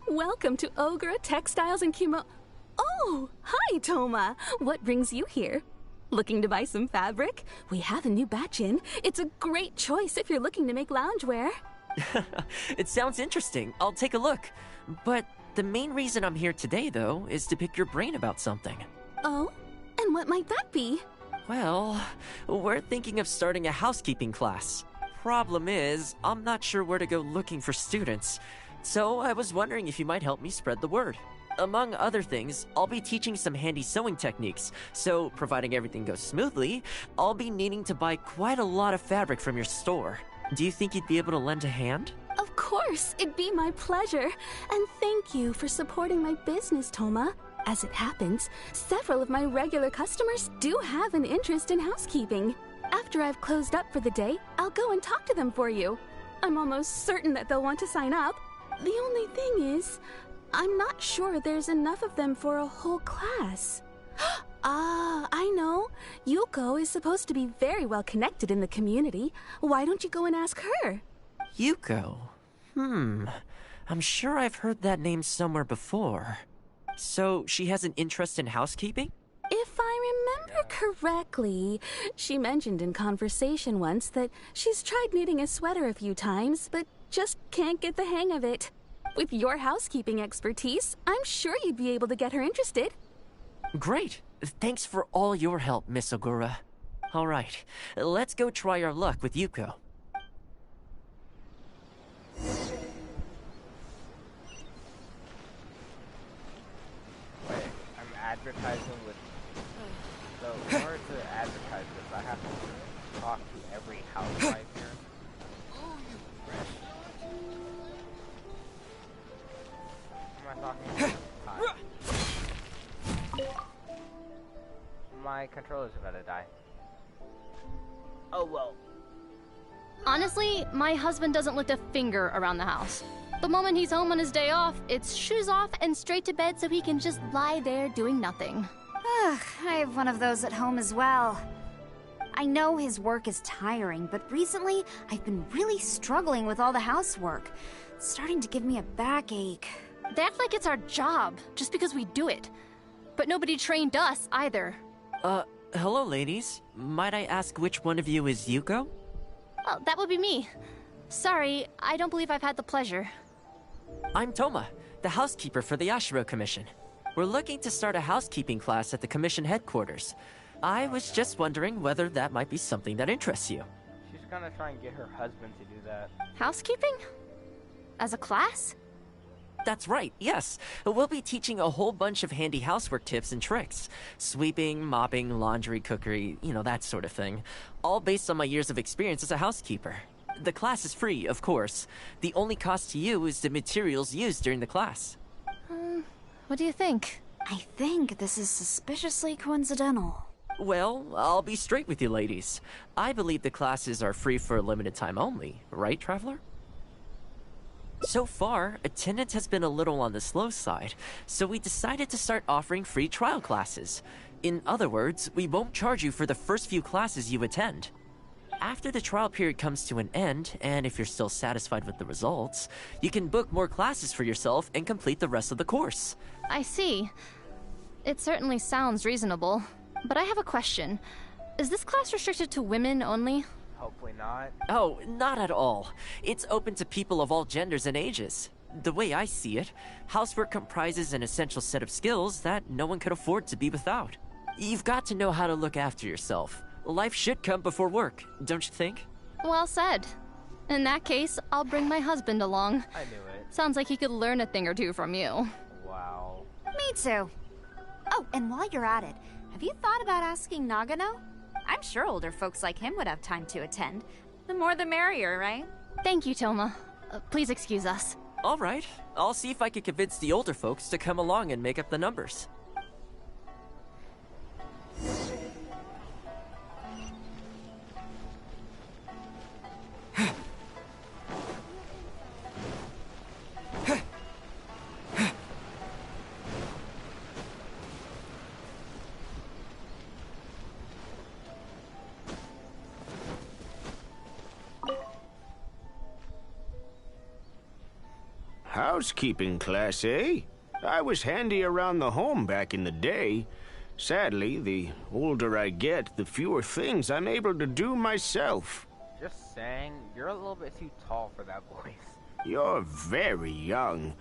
Welcome to Ogre Textiles and Oh, hi, Thoma. What brings you here? Looking to buy some fabric? We have a new batch in. It's a great choice if you're looking to make loungewear.
It sounds interesting. I'll take a look. But the main reason I'm here today, though, is to pick your brain about something.
Oh? And what might that be?
Well, we're thinking of starting a housekeeping class. Problem is, I'm not sure where to go looking for students. So I was wondering if you might help me spread the word. Among other things, I'll be teaching some handy sewing techniques, so providing everything goes smoothly, I'll be needing to buy quite a lot of fabric from your store. Do you think you'd be able to lend a hand?
Of course, it'd be my pleasure. And thank you for supporting my business, Thoma. As it happens, several of my regular customers do have an interest in housekeeping. After I've closed up for the day, I'll go and talk to them for you. I'm almost certain that they'll want to sign up. The only thing is, I'm not sure there's enough of them for a whole class. Ah, I know. Yuko is supposed to be very well connected in the community. Why don't you go and ask her?
Yuko? I'm sure I've heard that name somewhere before. So, she has an interest in housekeeping?
If I remember correctly, she mentioned in conversation once that she's tried knitting a sweater a few times, but just can't get the hang of it. With your housekeeping expertise, I'm sure you'd be able to get her interested.
Great. Thanks for all your help, Miss Ogura. All right, let's go try our luck with Yuko.
Wait, I'm advertising with... So, in order to advertise this, I have to talk to every housewife here. Who am I talking to? Hi. My controller's about to die. Oh well.
Honestly, my husband doesn't lift a finger around the house. The moment he's home on his day off, it's shoes off and straight to bed so he can just lie there doing nothing.
Ugh, I have one of those at home as well. I know his work is tiring, but recently I've been really struggling with all the housework. It's starting to give me a backache.
They act like it's our job, just because we do it. But nobody trained us, either.
Hello, ladies. Might I ask which one of you is Yuko?
Well, that would be me. Sorry, I don't believe I've had the pleasure.
I'm Thoma, the housekeeper for the Yashiro Commission. We're looking to start a housekeeping class at the Commission headquarters. I was just wondering whether that might be something that interests you.
She's gonna try and get her husband to do that.
Housekeeping? As a class?
That's right, yes. We'll be teaching a whole bunch of handy housework tips and tricks. Sweeping, mopping, laundry, cookery, that sort of thing. All based on my years of experience as a housekeeper. The class is free, of course. The only cost to you is the materials used during the class.
What do you think?
I think this is suspiciously coincidental.
Well, I'll be straight with you ladies. I believe the classes are free for a limited time only, right, Traveler? So far, attendance has been a little on the slow side, so we decided to start offering free trial classes. In other words, we won't charge you for the first few classes you attend. After the trial period comes to an end, and if you're still satisfied with the results, you can book more classes for yourself and complete the rest of the course.
I see. It certainly sounds reasonable. But I have a question. Is this class restricted to women only?
Hopefully not.
Oh, not at all. It's open to people of all genders and ages. The way I see it, housework comprises an essential set of skills that no one could afford to be without. You've got to know how to look after yourself. Life should come before work, don't you think?
Well said. In that case, I'll bring my husband along.
I knew it.
Sounds like he could learn a thing or two from you.
Wow.
Me too. Oh, and while you're at it, have you thought about asking Nagano? I'm sure older folks like him would have time to attend. The more the merrier, right?
Thank you, Thoma. Please excuse us.
All right. I'll see if I can convince the older folks to come along and make up the numbers.
Housekeeping class, eh? I was handy around the home back in the day. Sadly, the older I get, the fewer things I'm able to do myself.
Just saying, you're a little bit too tall for that voice.
You're very young.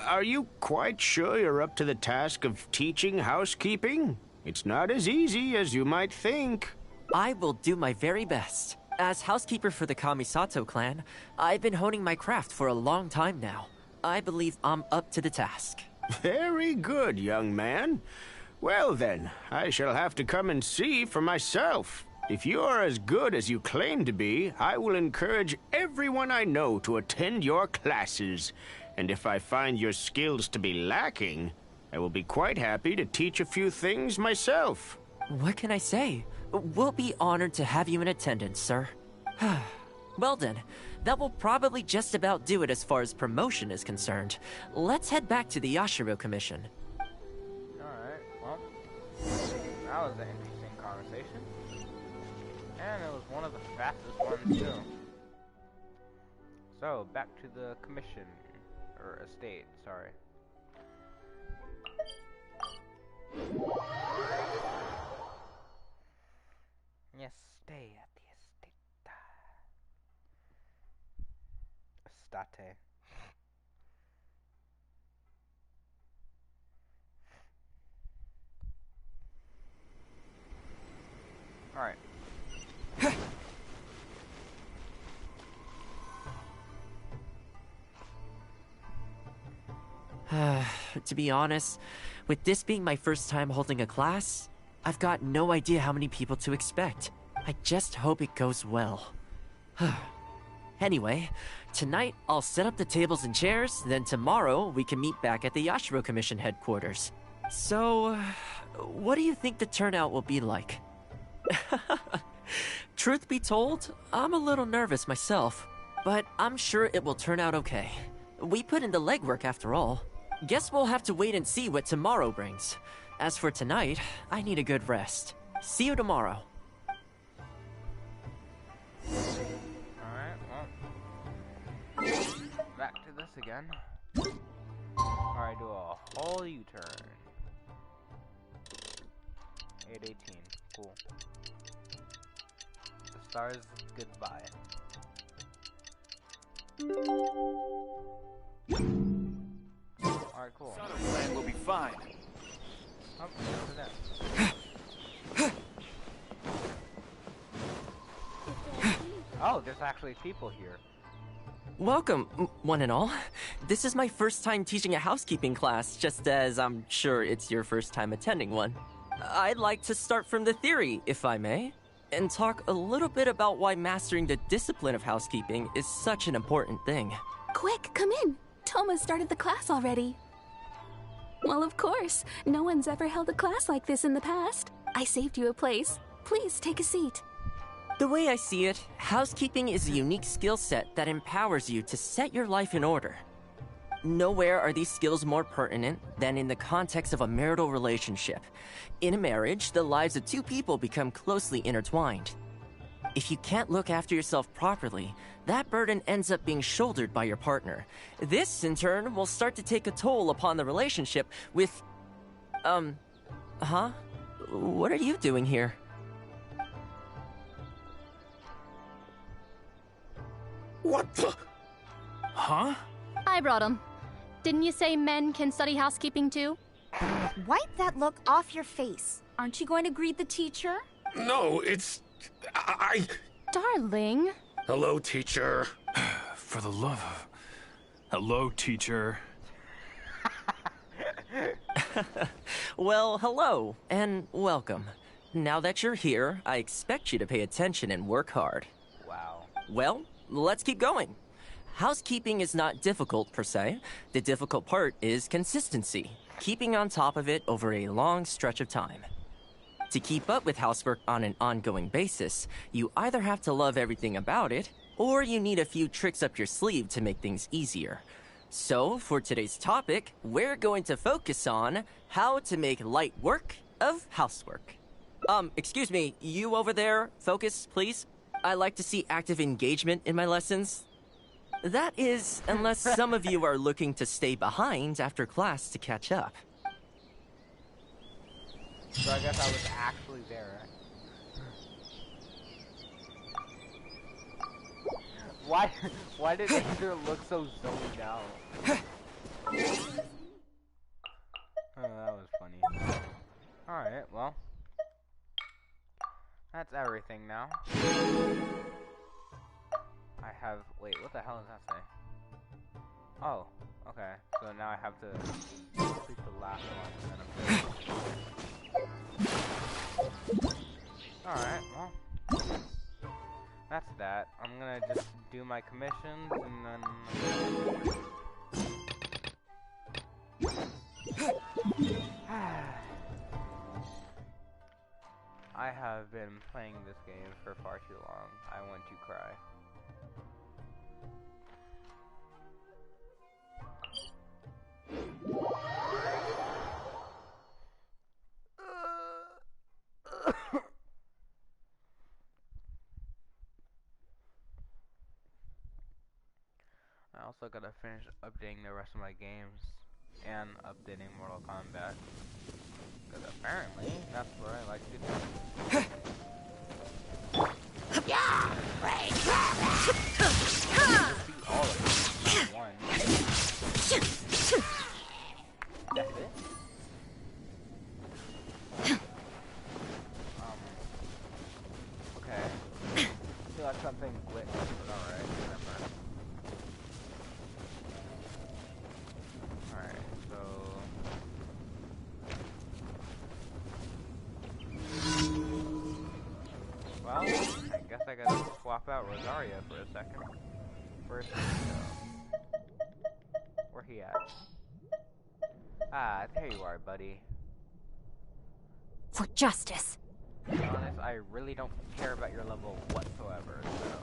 Are you quite sure you're up to the task of teaching housekeeping? It's not as easy as you might think.
I will do my very best. As housekeeper for the Kamisato clan, I've been honing my craft for a long time now. I believe I'm up to the task.
Very good, young man. Well then, I shall have to come and see for myself. If you're as good as you claim to be, I will encourage everyone I know to attend your classes. And if I find your skills to be lacking, I will be quite happy to teach a few things myself.
What can I say? We'll be honored to have you in attendance, sir. Well then, that will probably just about do it as far as promotion is concerned. Let's head back to the Yashiro Commission.
Alright, well, that was an interesting conversation. And it was one of the fastest ones, too. So, back to the commission. Or estate, sorry. Yes, stay at the estate. Estate. Alright.
To be honest, with this being my first time holding a class, I've got no idea how many people to expect. I just hope it goes well. Anyway, tonight I'll set up the tables and chairs, then tomorrow we can meet back at the Yashiro Commission headquarters. So, what do you think the turnout will be like? Truth be told, I'm a little nervous myself, but I'm sure it will turn out okay. We put in the legwork after all. Guess we'll have to wait and see what tomorrow brings. As for tonight, I need a good rest. See you tomorrow.
Alright, well. Back to this again. Alright, do a whole U-turn. 818. Cool. The stars, goodbye. Alright, cool.
Plan will be fine.
Oh, look at that. Oh, there's actually people here.
Welcome, one and all. This is my first time teaching a housekeeping class, just as I'm sure it's your first time attending one. I'd like to start from the theory, if I may, and talk a little bit about why mastering the discipline of housekeeping is such an important thing.
Quick, come in. Thoma started the class already. Well, of course. No one's ever held a class like this in the past. I saved you a place. Please take a seat.
The way I see it, housekeeping is a unique skill set that empowers you to set your life in order. Nowhere are these skills more pertinent than in the context of a marital relationship. In a marriage, the lives of two people become closely intertwined. If you can't look after yourself properly, that burden ends up being shouldered by your partner. This, in turn, will start to take a toll upon the relationship with... Huh? What are you doing here?
What the?
Huh?
I brought him. Didn't you say men can study housekeeping too?
Wipe that look off your face. Aren't you going to greet the teacher?
No, it's... I...
Darling.
Hello, teacher.
For the love of... Hello, teacher.
Well, hello, and welcome. Now that you're here, I expect you to pay attention and work hard.
Wow.
Well, let's keep going. Housekeeping is not difficult, per se. The difficult part is consistency, keeping on top of it over a long stretch of time. To keep up with housework on an ongoing basis, you either have to love everything about it, or you need a few tricks up your sleeve to make things easier. So, for today's topic, we're going to focus on how to make light work of housework. Excuse me, you over there, focus, please. I like to see active engagement in my lessons. That is, unless some of you are looking to stay behind after class to catch up.
So I guess I was actually there. Why did Andrew look so zoned out? Oh, that was funny. Alright, well. That's everything now. I have... Wait, what the hell does that say? Oh, okay. So now I have to complete the last one. And then alright, well. That's that. I'm gonna just do my commissions and then... I have been playing this game for far too long. I want to cry. I also gotta finish updating the rest of my games and updating Mortal Kombat. Because apparently, that's what I like to do. Yeah! Beat all of them in one. That's it? Okay. I feel like something glitched, but alright, whatever. Alright, so... Well, I guess I gotta swap out Rosaria for a second. Where's he go? Where he at? Ah, there you are, buddy.
For justice.
To be honest, I really don't care about your level whatsoever, so...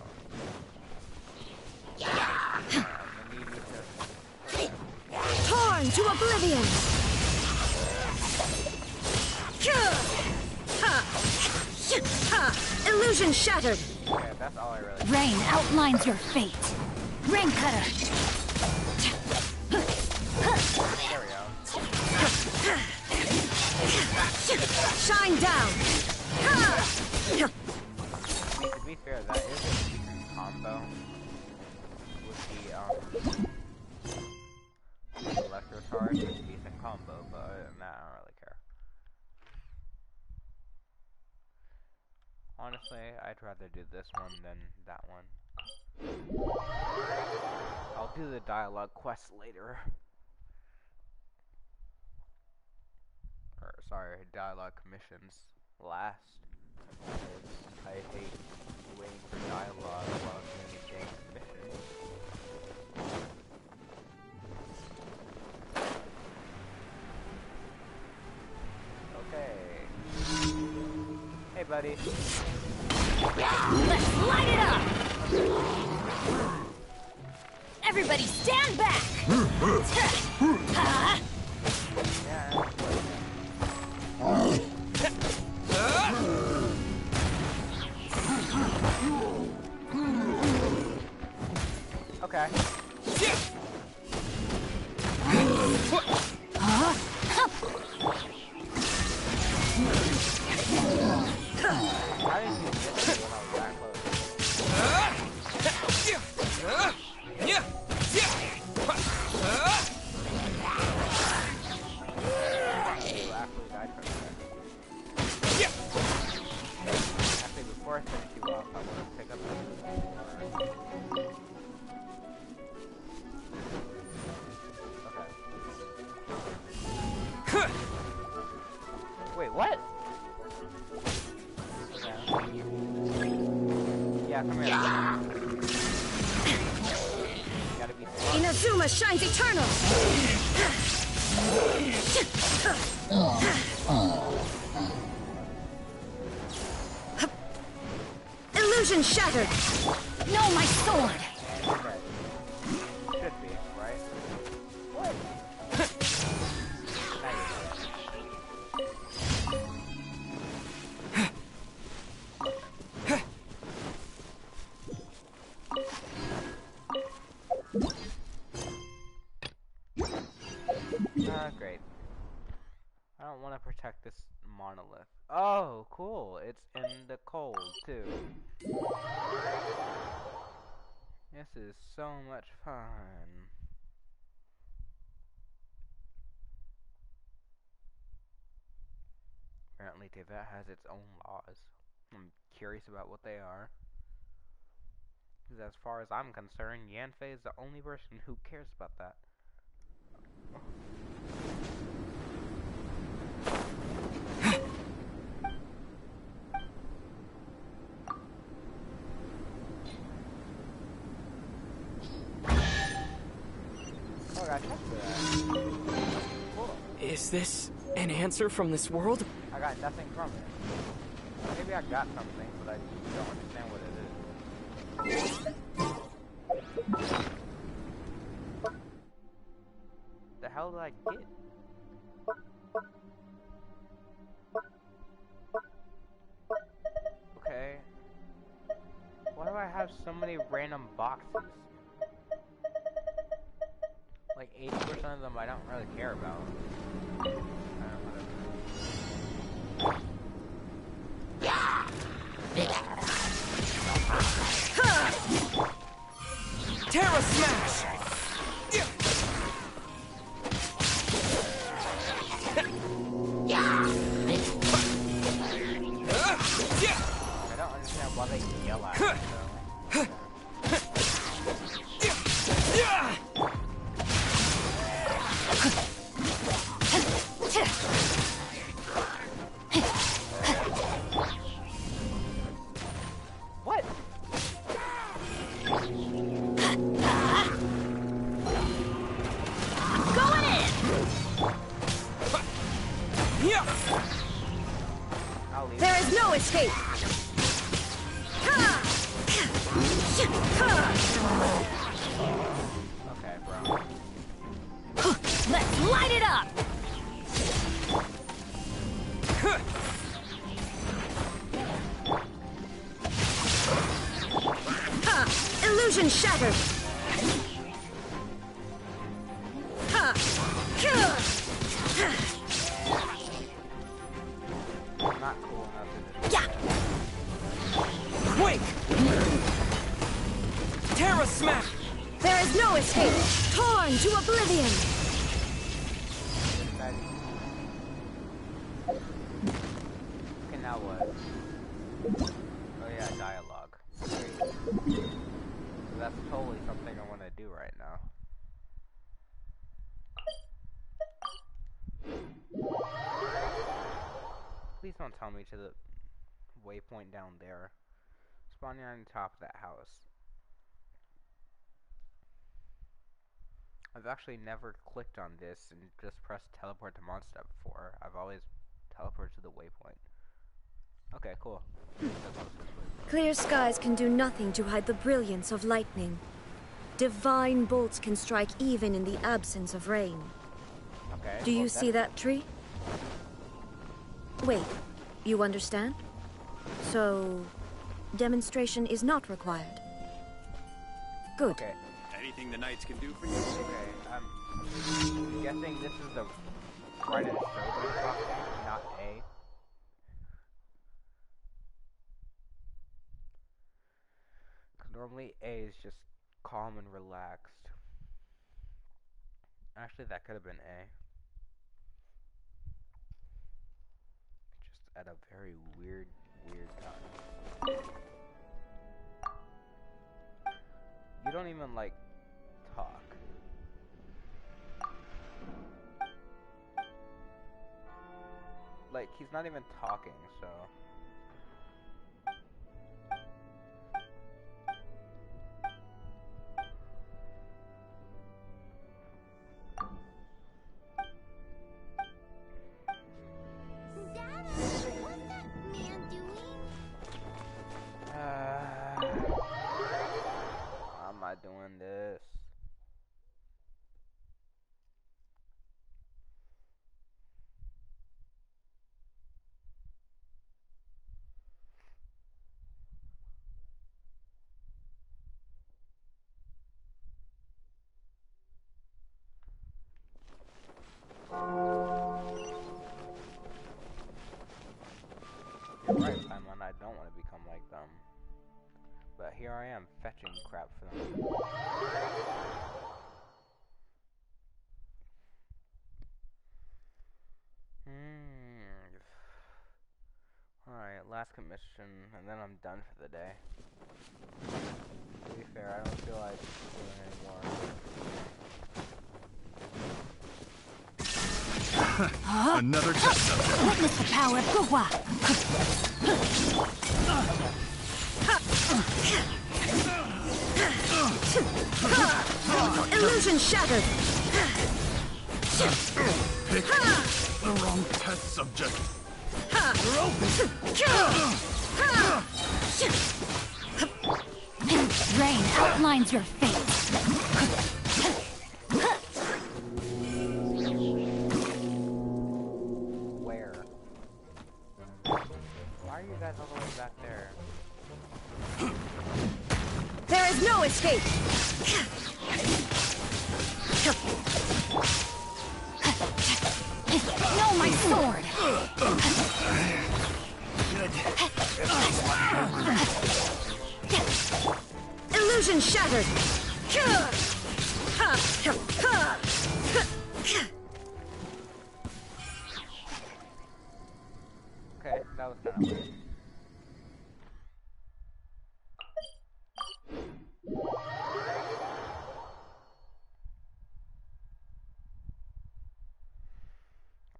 I'm gonna need you to...
Torn to oblivion! Illusion shattered!
Okay, that's all I really...
Rain outlines your fate. Rain cutter!
There we go.
Shine down!
To be fair, that is a decent combo with the electro charge. It's a decent combo, but other than that, I don't really care. Honestly, I'd rather do this one than that one. I'll do the dialogue quest later. Or, sorry, dialogue commissions last. Because I hate waiting for dialogue while I'm doing a dang commission. Okay. buddy.
Let's light it up! Everybody stand back!
Okay. Before I finish you off, I want to pick up okay. Wait, what? Yeah, come here. Gotta be smart.
Inazuma shines eternal! Illusion shattered! No, my sword!
Should be, right? What? Great. I don't want to protect this monolith. Oh, cool. It's in the cold, too. This is so much fun. Apparently, Tibet has its own laws. I'm curious about what they are. Because as far as I'm concerned, Yanfei is the only person who cares about that. Oh, I got checked for that. Cool.
Is this an answer from this world?
I got nothing from it. Maybe I got something, but I don't understand what it is. The hell did I get? Okay. Why do I have so many random boxes? Like 80% of them I don't really care about.
Terra Smash!
I don't understand why they yell at me, though. What?
Going in! There is no escape!
Okay, bro.
Let's light it up! Illusion shattered!
Not cool enough to
Yeah.
Quake! Terra Smash!
There is no escape! Torn to oblivion!
Okay, now what? Oh yeah, dialogue. Great. So that's totally something I want to do right now. Please don't tell me to the waypoint down there. Spawning on top of that house. I've actually never clicked on this and just pressed teleport to Mondstadt before. I've always teleported to the waypoint. Okay, cool.
Clear skies can do nothing to hide the brilliance of lightning. Divine bolts can strike even in the absence of rain.
Okay.
Do you see that tree? Wait, you understand? So, demonstration is not required. Good.
Okay.
Anything the knights can do for you?
Okay, I'm guessing this is the right of the shogun instruction, not A. Because normally A is just calm and relaxed. Actually, that could have been A. Just at a very weird time. You don't even, like, talk. Like, he's not even talking, so... Why am I doing this? You're right, Paimon, I don't want to become like them. But here I am, fetching crap for them. Alright, last commission, and then I'm done for the day. To be fair, I don't feel like doing anymore.
Another test subject.
Witness the power of Guhua. Illusion shattered.
Pick the wrong test subject.
Rain outlines your fate.
Where? Why are you guys all the way back there?
There is no escape. No, my sword. Illusion shattered.
Okay, that was kind of weird.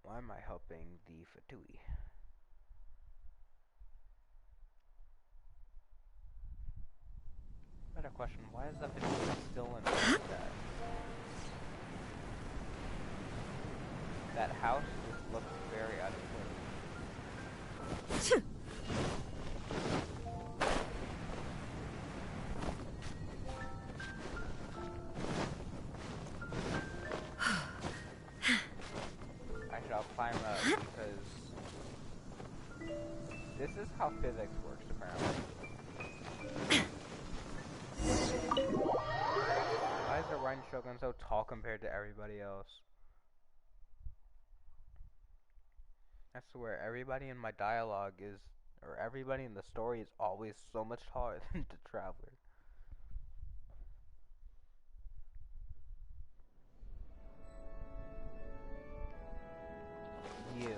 Why am I helping the Fatui? Better question, why is the Fatui still in that? That house just looks very out of place. Actually, I'll climb up because this is how physics works, apparently. Why is the Rhine Shogun so tall compared to everybody else? I swear, everybody in my dialogue is, or everybody in the story is always so much taller than the Traveler. You.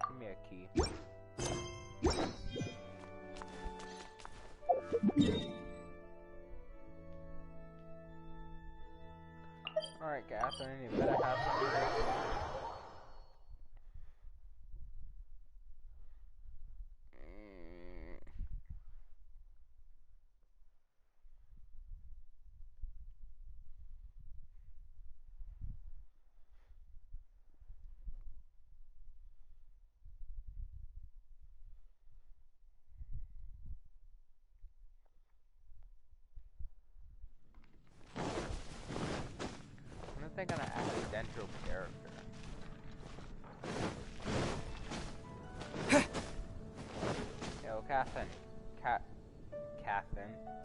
Give me a key. Alright, Catherine, you better have something.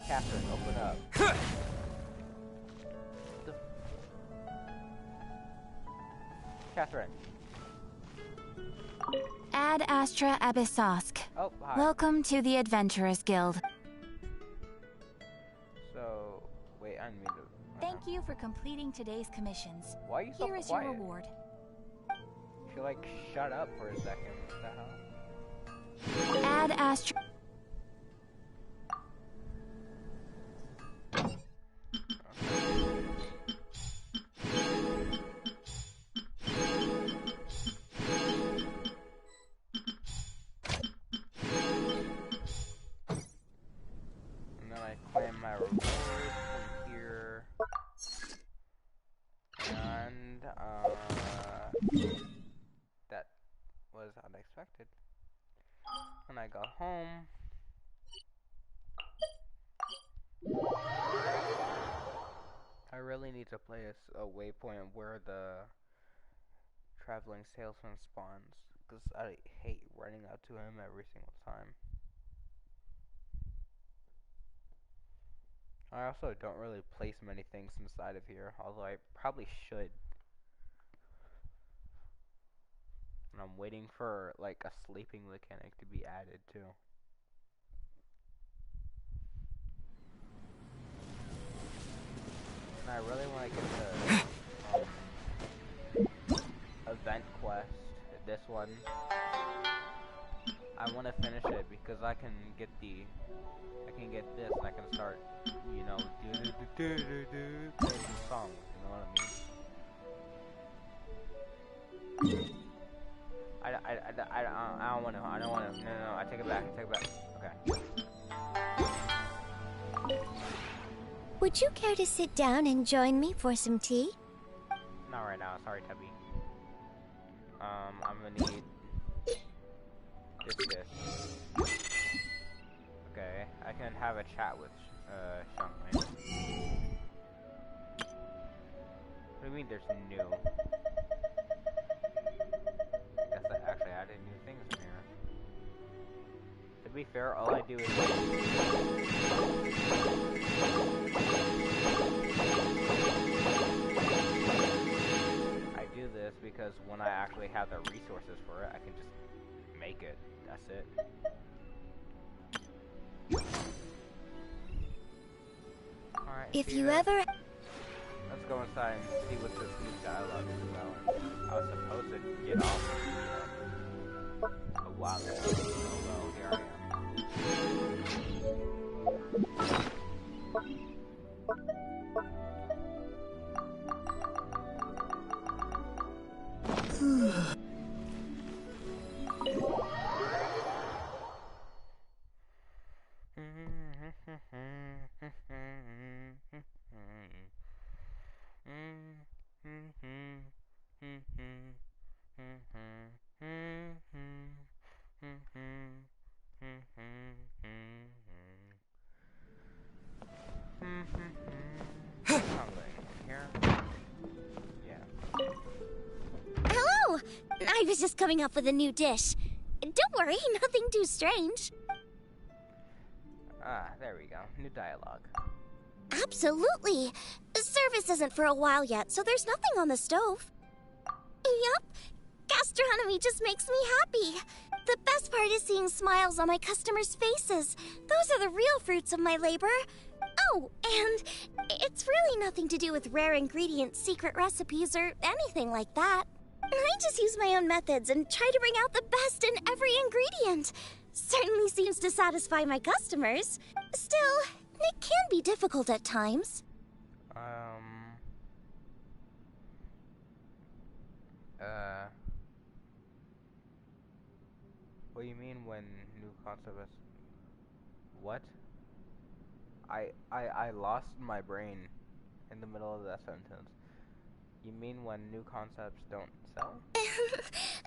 Catherine, open up. Catherine.
Ad Astra Abyssosk.
Oh, hi.
Welcome to the Adventurers Guild.
So, wait, I need to...
Thank you for completing today's commissions.
Why are you so
Here is
quiet?
your reward.
She like shut up for a second. What the hell?
Ad Astra...
And then I claim my reward from here. And, that was unexpected. When I got home, I really need to place a waypoint where the traveling salesman spawns, because I hate running out to him every single time. I also don't really place many things inside of here, although I probably should. And I'm waiting for like a sleeping mechanic to be added too. And I really want to get the event quest, this one. I want to finish it because I can get this and I can start, you know, playing songs, you know what I mean? I don't want to, no, I take it back, okay.
Would you care to sit down and join me for some tea?
Not right now, sorry, Tubby. I'm gonna need this. Okay, I can have a chat with Xiangmei. What do you mean there's new? Guess I actually added new things in here. To be fair, all I do is I do this because when I actually have the resources for it, I can just make it. That's it. Alright,
If you ever...
Let's go inside and see what this new dialogue is about. I was supposed to get off a while ago. Oh well, here I am.
Hello! I was just coming up with a new dish. Don't worry, nothing too strange.
Ah, there we go. New dialogue.
Absolutely. Service isn't for a while yet, so there's nothing on the stove. Yup. Gastronomy just makes me happy. The best part is seeing smiles on my customers' faces. Those are the real fruits of my labor. Oh, and it's really nothing to do with rare ingredients, secret recipes, or anything like that. I just use my own methods and try to bring out the best in every ingredient. Certainly seems to satisfy my customers. Still, it can be difficult at times.
What do you mean when new concept is... What? I lost my brain in the middle of that sentence. You mean when new concepts don't sell?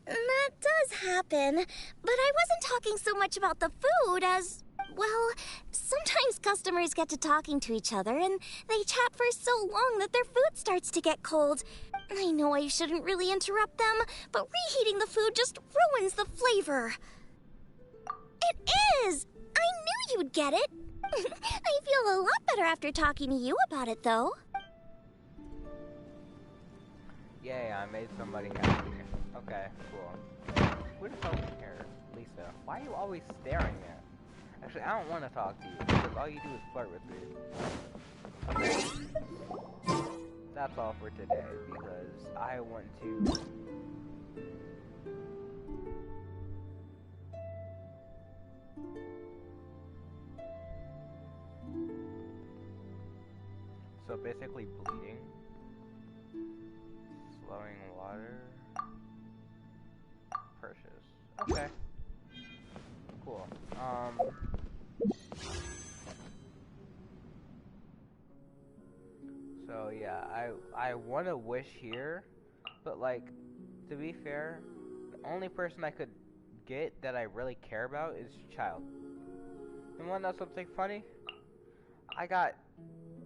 That does happen, but I wasn't talking so much about the food as... Well, sometimes customers get to talking to each other and they chat for so long that their food starts to get cold. I know I shouldn't really interrupt them, but reheating the food just ruins the flavor. It is! he would get it. I feel a lot better after talking to you about it, though.
Yay, I made somebody happy. Okay, cool. Who the hell in here? Lisa. Why are you always staring there? Actually, I don't want to talk to you, because all you do is flirt with me. Okay. That's all for today, because I want to... So basically bleeding. Slowing water. Precious. Okay. Cool. So yeah, I want to wish here, but like, to be fair, the only person I could get that I really care about is Child. You wanna know something funny? I got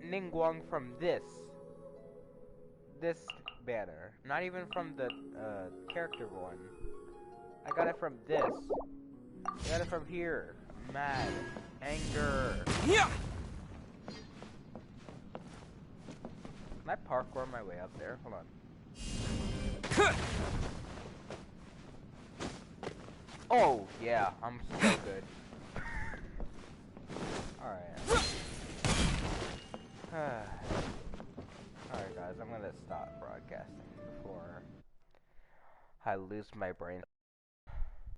Ningguang from this banner, not even from the character one. I got it from this. I got it from here. Mad, anger. Yeah. Can I parkour my way up there? Hold on. Oh yeah, I'm so good. Alright. Alright guys, I'm gonna stop broadcasting before I lose my brain.